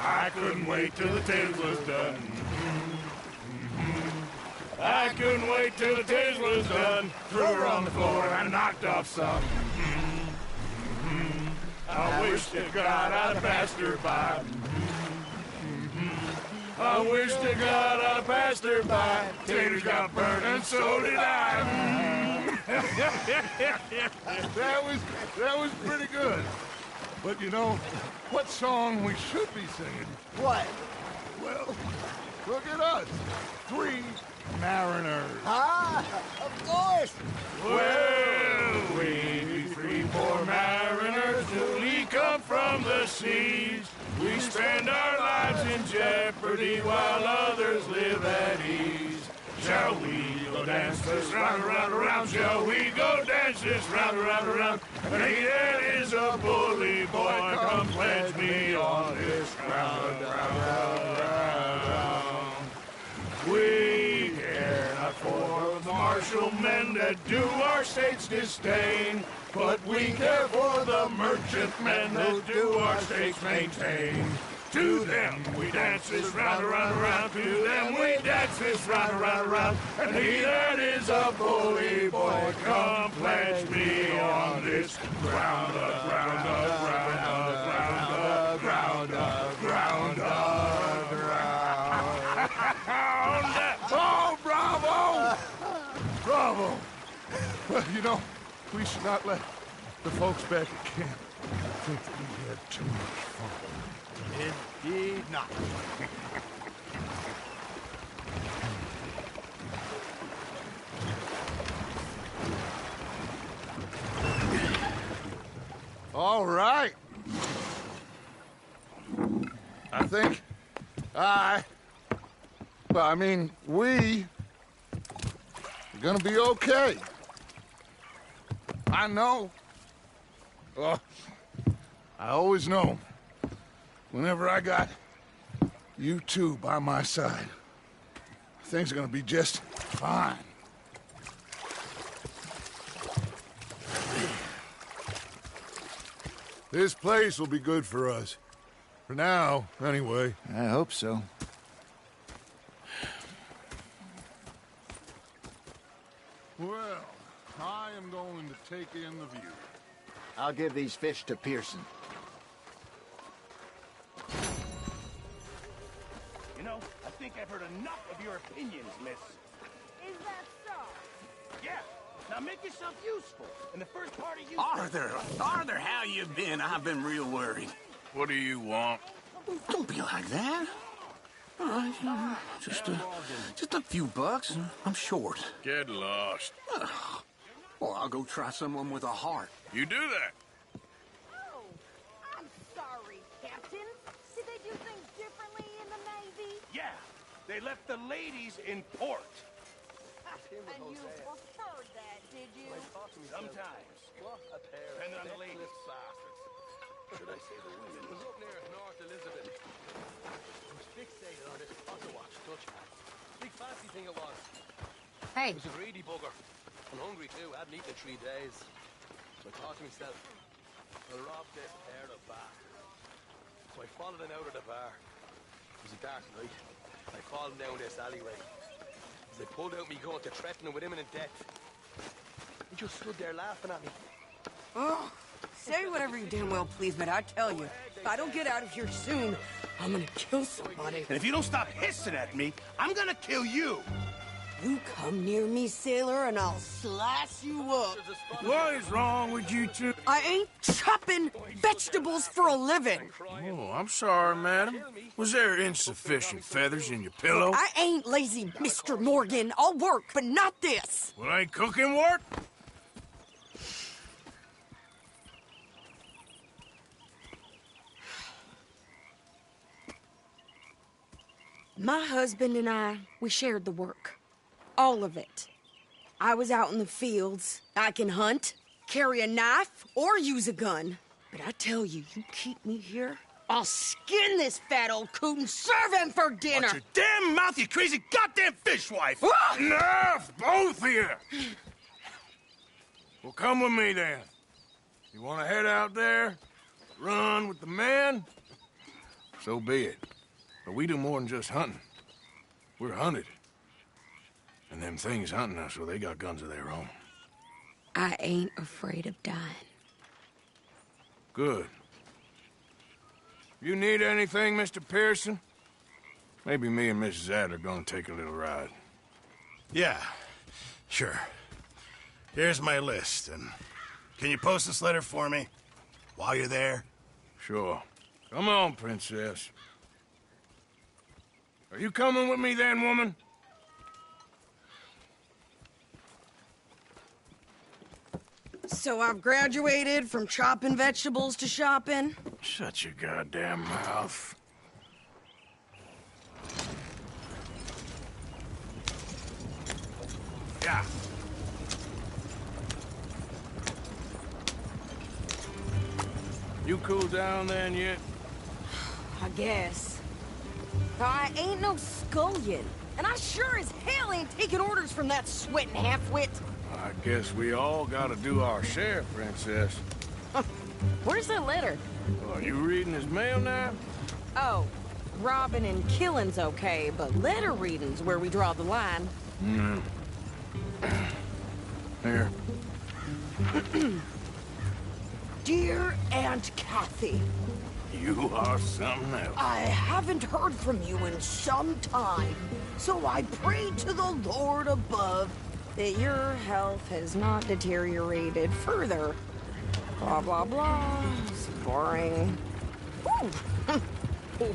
I couldn't wait till the taters was done. I couldn't wait till the taters was done. Threw her on the floor and knocked off some. I wish to God I'd passed her by. I wish to God I'd passed her by. Taters got burned and so did I. That was pretty good. But you know, what song we should be singing? What? Well, look at us. 3 mariners. Ah, of course. Well, we 3 poor mariners newly come from the seas. We spend our lives in jeopardy while others live at ease. Shall we go dance this round, around, around? Shall we go dance this round, around, around? And he that is a bully boy, come pledge me on this round, round, round. We care not for the martial men that do our states disdain, but we care for the merchant men that do our states maintain. To them we dance this round, around, around. To them we dance this round, around, around. And he that is a bully boy, come pledge me on this round up, round up, round up, round up, round up, round up, round up. Oh, bravo! Bravo! Well, you know, we should not let the folks back at camp think that we had too much fun. Indeed not. All right. I think we are gonna be okay. I know. Oh, I always know. Whenever I got you two by my side, things are gonna be just fine. This place will be good for us. For now, anyway. I hope so. Well, I am going to take in the view. I'll give these fish to Pearson. You know, I think I've heard enough of your opinions, miss. Is that so? Yeah. Now make yourself useful. And the first part of you... Arthur, how you been? I've been real worried. What do you want? Don't be like that. All right, just a few bucks. I'm short. Get lost. Well, I'll go try someone with a heart. You do that. Oh, I'm sorry, Captain. Did they do things differently in the Navy? Yeah. They left the ladies in port. And you preferred that, did you? Sometimes. Depending on the ladies. Should I say the women? was up near North Elizabeth. I was fixated on this Otterwatch Dutch man. Big fancy thing it was. Hey. It was a greedy bugger. I'm hungry too. I hadn't eaten in 3 days. So I thought to myself, I'll rob this pair of bastards. So I followed them out of the bar. It was a dark night. I followed them down this alleyway. As they pulled out me gun to threaten them with imminent death. He just stood there laughing at me. Oh, say whatever you damn well please, but I tell you, if I don't get out of here soon, I'm gonna kill somebody. And if you don't stop hissing at me, I'm gonna kill you. You come near me, sailor, and I'll slice you up. What is wrong with you two? I ain't chopping vegetables for a living. Oh, I'm sorry, madam. Was there insufficient feathers in your pillow? I ain't lazy, Mr. Morgan. I'll work, but not this. Well, ain't cooking work? My husband and I, we shared the work. All of it. I was out in the fields. I can hunt, carry a knife, or use a gun. But I tell you, you keep me here, I'll skin this fat old coot and serve him for dinner. Watch your damn mouth, you crazy goddamn fishwife! Enough, both of you! Well, come with me, then. You want to head out there, run with the men? So be it. But we do more than just hunting. We're hunted. And them things hunting us, well, they got guns of their own. I ain't afraid of dying. Good. You need anything, Mr. Pearson? Maybe me and Mrs. Adler are gonna take a little ride. Yeah, sure. Here's my list, and can you post this letter for me while you're there? Sure. Come on, Princess. Are you coming with me then, woman? So I've graduated from chopping vegetables to shopping? Shut your goddamn mouth. You cooled down then yet? I guess. I ain't no scullion, and I sure as hell ain't taking orders from that sweating half-wit. I guess we all gotta do our share, Princess. Where's that letter? Are you reading his mail now? Oh, robbing and killing's okay, but letter reading's where we draw the line. Here. Dear Aunt Kathy, You are something else. I haven't heard from you in some time, so I pray to the Lord above that your health has not deteriorated further. Blah, blah, blah. It's boring. Ooh.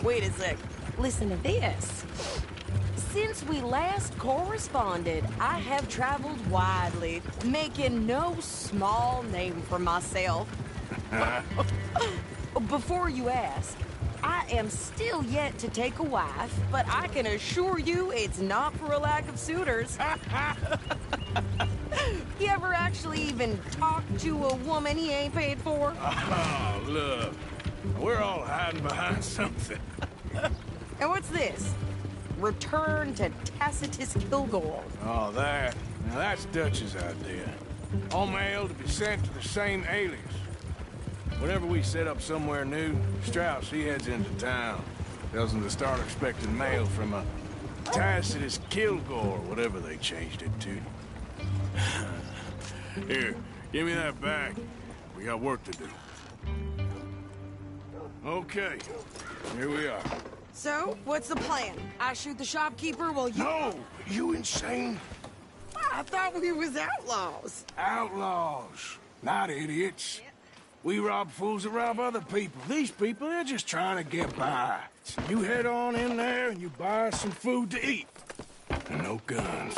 Wait a sec. Listen to this. Since we last corresponded, I have traveled widely, making no small name for myself. Before you ask, I am still yet to take a wife, but I can assure you it's not for a lack of suitors. You ever actually even talk to a woman he ain't paid for? Oh, look. We're all hiding behind something. And what's this? Return to Tacitus Kilgore. Oh, that. Now, that's Dutch's idea. All mail to be sent to the same alias. Whenever we set up somewhere new, Strauss, he heads into town. Tells them to start expecting mail from a Tacitus Kilgore, whatever they changed it to. Here, give me that back. We got work to do. Okay, here we are. So, what's the plan? I shoot the shopkeeper while you... No! You insane? I thought we was outlaws. Outlaws, not idiots. We rob fools that rob other people. These people, they're just trying to get by. So you head on in there and you buy us some food to eat. And no guns.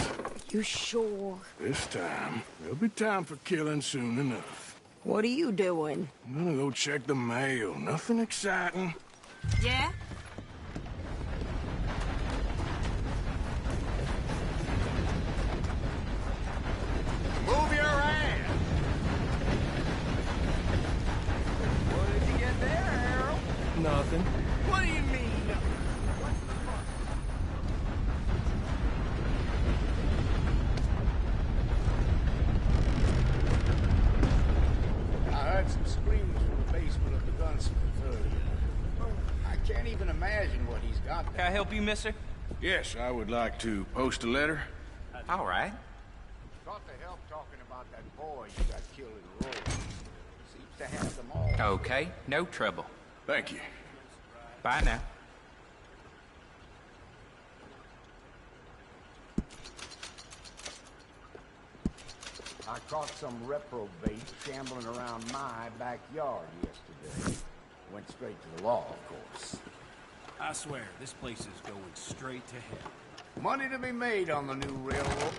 You sure? This time, there'll be time for killing soon enough. What are you doing? I'm gonna go check the mail. Nothing exciting. Yeah? Move your ass! What did you get there, Harold? Nothing. What do you mean? I heard some screams from the basement of the gunsmith earlier. I can't even imagine what he's got there. Can I help you, mister? Yes, I would like to post a letter. All right. Got to help talking about that boy you got killed in the road. Seems to have them all. Okay, no trouble. Thank you. Bye now. I caught some reprobate shambling around my backyard yesterday. Went straight to the law, of course. I swear, this place is going straight to hell. Money to be made on the new railroad.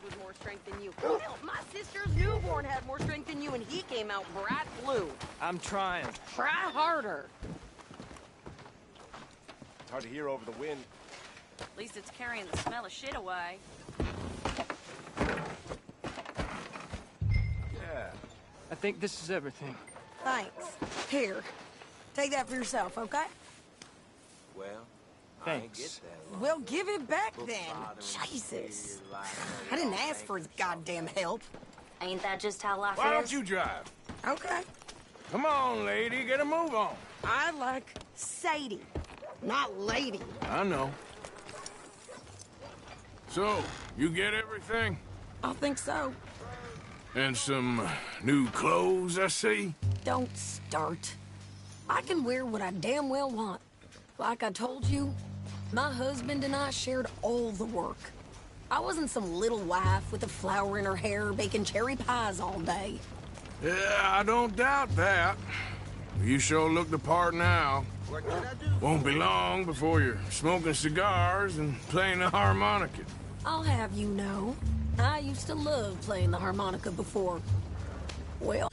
With more strength than you. Hell, my sister's newborn had more strength than you, and he came out bright blue. I'm trying. Try harder. It's hard to hear over the wind. At least it's carrying the smell of shit away. Yeah. I think this is everything. Thanks. Here, take that for yourself, okay? Well, Thanks. Well, give it back then. Jesus. I didn't ask for his goddamn help. Ain't that just how life Why is? don't you drive? Okay. Come on, lady, get a move on. I like Sadie, not lady. I know. So, you get everything? I think so. And some new clothes, I see? Don't start. I can wear what I damn well want. Like I told you, my husband and I shared all the work. I wasn't some little wife with a flower in her hair baking cherry pies all day. Yeah, I don't doubt that. You sure look the part now. What did I do? Won't be long before you're smoking cigars and playing the harmonica. I'll have you know, I used to love playing the harmonica before. Well,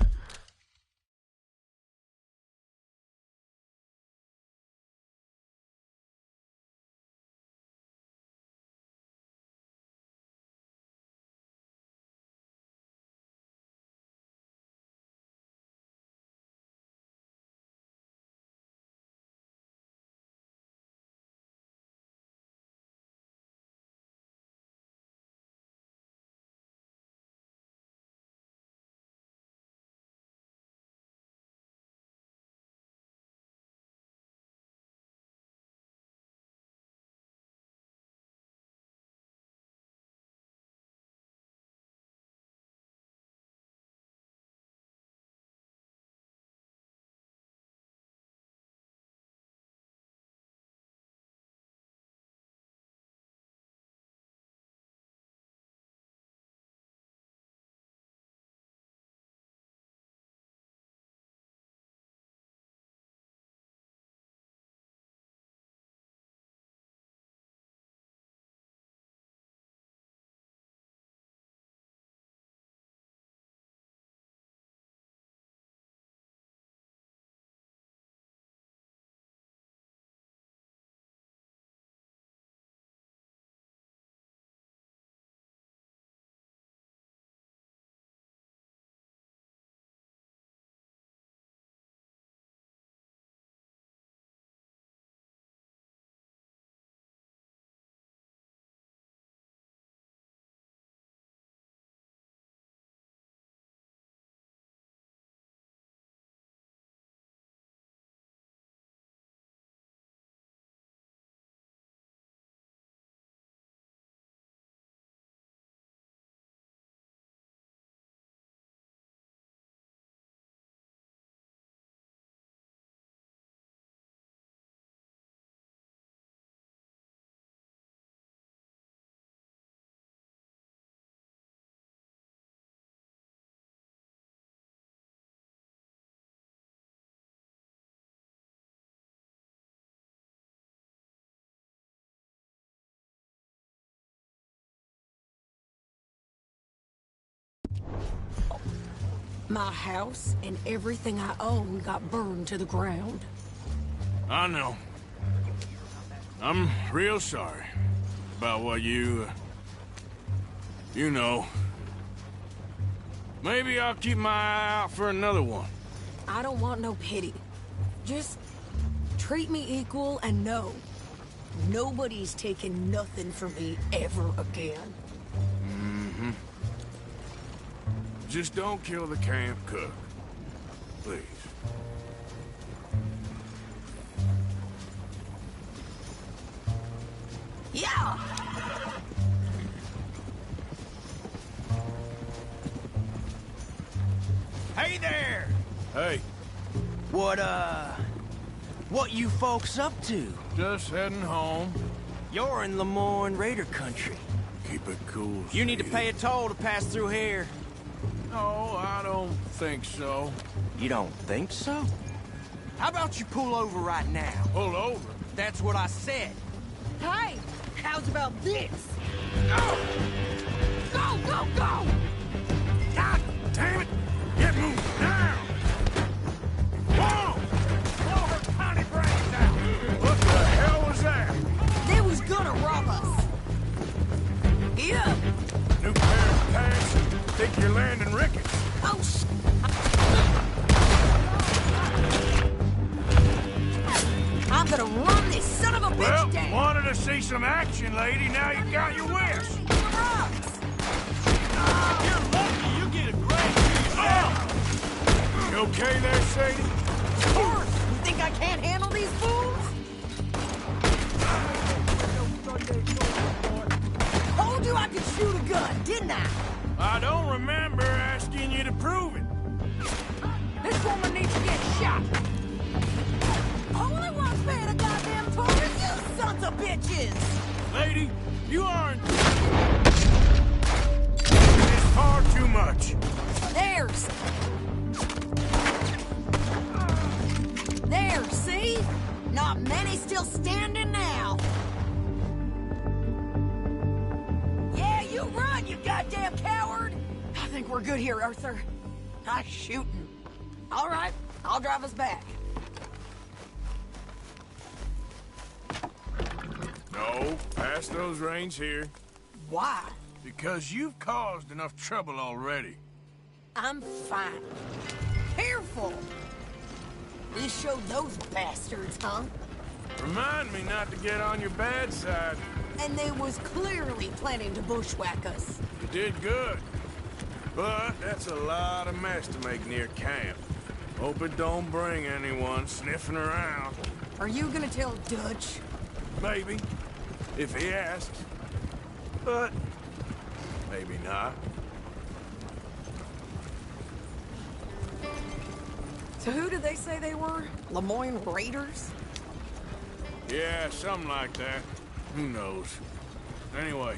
My house and everything I own got burned to the ground. I know. I'm real sorry about what you know. Maybe I'll keep my eye out for another one. I don't want no pity. Just treat me equal and know nobody's taking nothing from me ever again. Mm-hmm. Just don't kill the camp cook. Please. Yeah! Hey there! Hey. What you folks up to? Just heading home. You're in Lemoyne Raider country. Keep it cool, You need to Sadie. pay a toll to pass through here. No, I don't think so. You don't think so? How about you pull over right now? Pull over? That's what I said. Hey, how's about this? Go! Go, go, go! God damn it! Get moving now! Whoa! Blow her tiny brains out! What the hell was that? They was gonna rob us. Yeah. New pair of pants? Think you're landing rickets? Oh, I'm gonna run this son of a bitch Well, down. wanted to see some action, lady. Now you got your wish. You're lucky you get a grade. You okay there, Sadie? Of course. You think I can't handle these fools? Told you I could shoot a gun, didn't I? I don't remember asking you to prove it. This woman needs to get shot. Only one's paying a goddamn toll is you sons of bitches. Lady, you aren't... It's far too much. There's. There, see? Not many still standing now. Yeah, you run, you goddamn coward! I think we're good here, Arthur. Nice shooting. All right, I'll drive us back. No, pass those reins here. Why? Because you've caused enough trouble already. I'm fine. Careful! This showed those bastards, huh? Remind me not to get on your bad side. And they was clearly planning to bushwhack us. You did good. But that's a lot of mess to make near camp. Hope it don't bring anyone sniffing around. Are you gonna tell Dutch? Maybe, if he asks. But maybe not. So who did they say they were? Lemoyne Raiders? Yeah, something like that. Who knows? Anyway,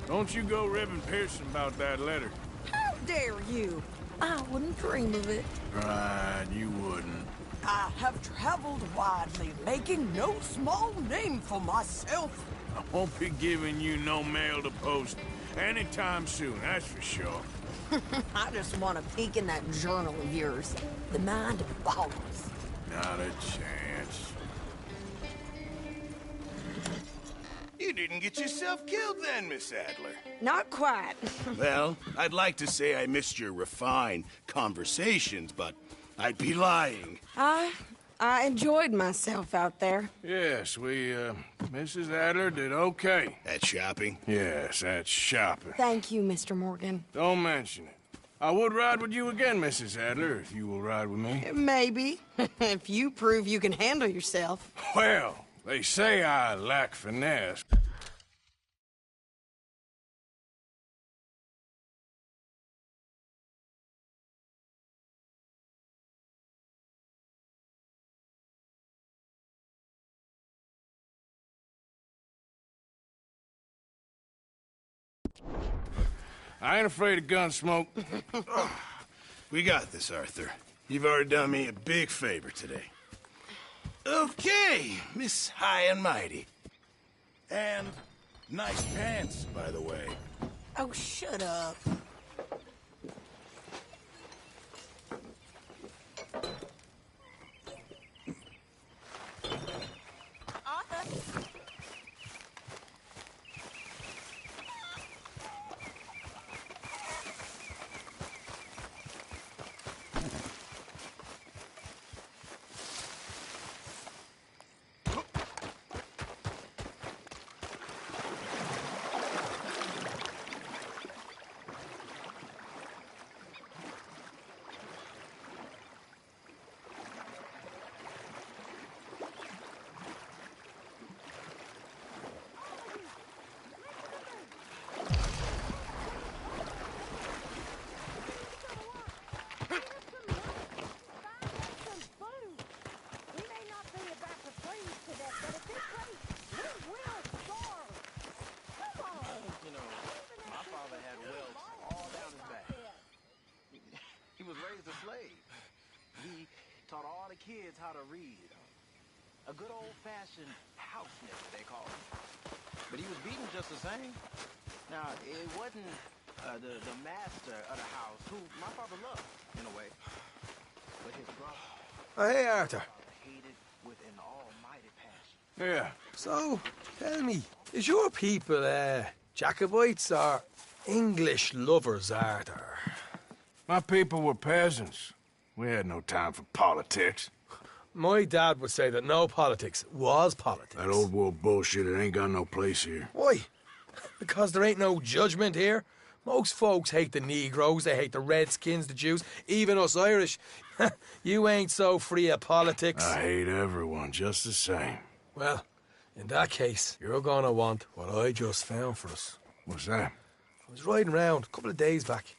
don't you go ribbing Pearson about that letter. How dare you? I wouldn't dream of it. Right, you wouldn't. I have traveled widely, making no small name for myself. I won't be giving you no mail to post anytime soon, that's for sure. I just want to peek in that journal of yours. The mind boggles. Not a chance. You didn't get yourself killed then, Miss Adler. Not quite. Well, I'd like to say I missed your refined conversations, but I'd be lying. I enjoyed myself out there. Yes, Mrs. Adler did okay. At shopping? Yes, that's shopping. Thank you, Mr. Morgan. Don't mention it. I would ride with you again, Mrs. Adler, if you will ride with me. Maybe. If you prove you can handle yourself. Well, they say I lack finesse. I ain't afraid of gun smoke. We got this, Arthur. You've already done me a big favor today. Okay, Miss High and Mighty. And nice pants, by the way. Oh, shut up. kids how to read. A good old-fashioned house nigger, they call him. But he was beaten just the same. Now, it wasn't the master of the house, who my father loved, in a way, but his brother. Oh, hey, Arthur. Hated with an almighty passion. Yeah. So, tell me, is your people, Jacobites or English lovers, Arthur? My people were peasants. We had no time for politics. My dad would say that no politics was politics. That old world bullshit, it ain't got no place here. Why? Because there ain't no judgment here. Most folks hate the Negroes, they hate the Redskins, the Jews, even us Irish. You ain't so free of politics. I hate everyone just the same. Well, in that case, you're gonna want what I just found for us. What's that? I was riding around a couple of days back.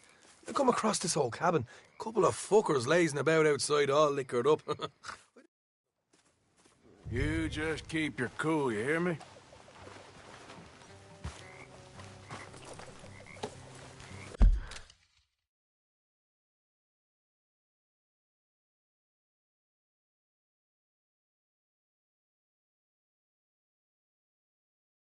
I come across this old cabin. A couple of fuckers lazing about outside, all liquored up. You just keep your cool, you hear me?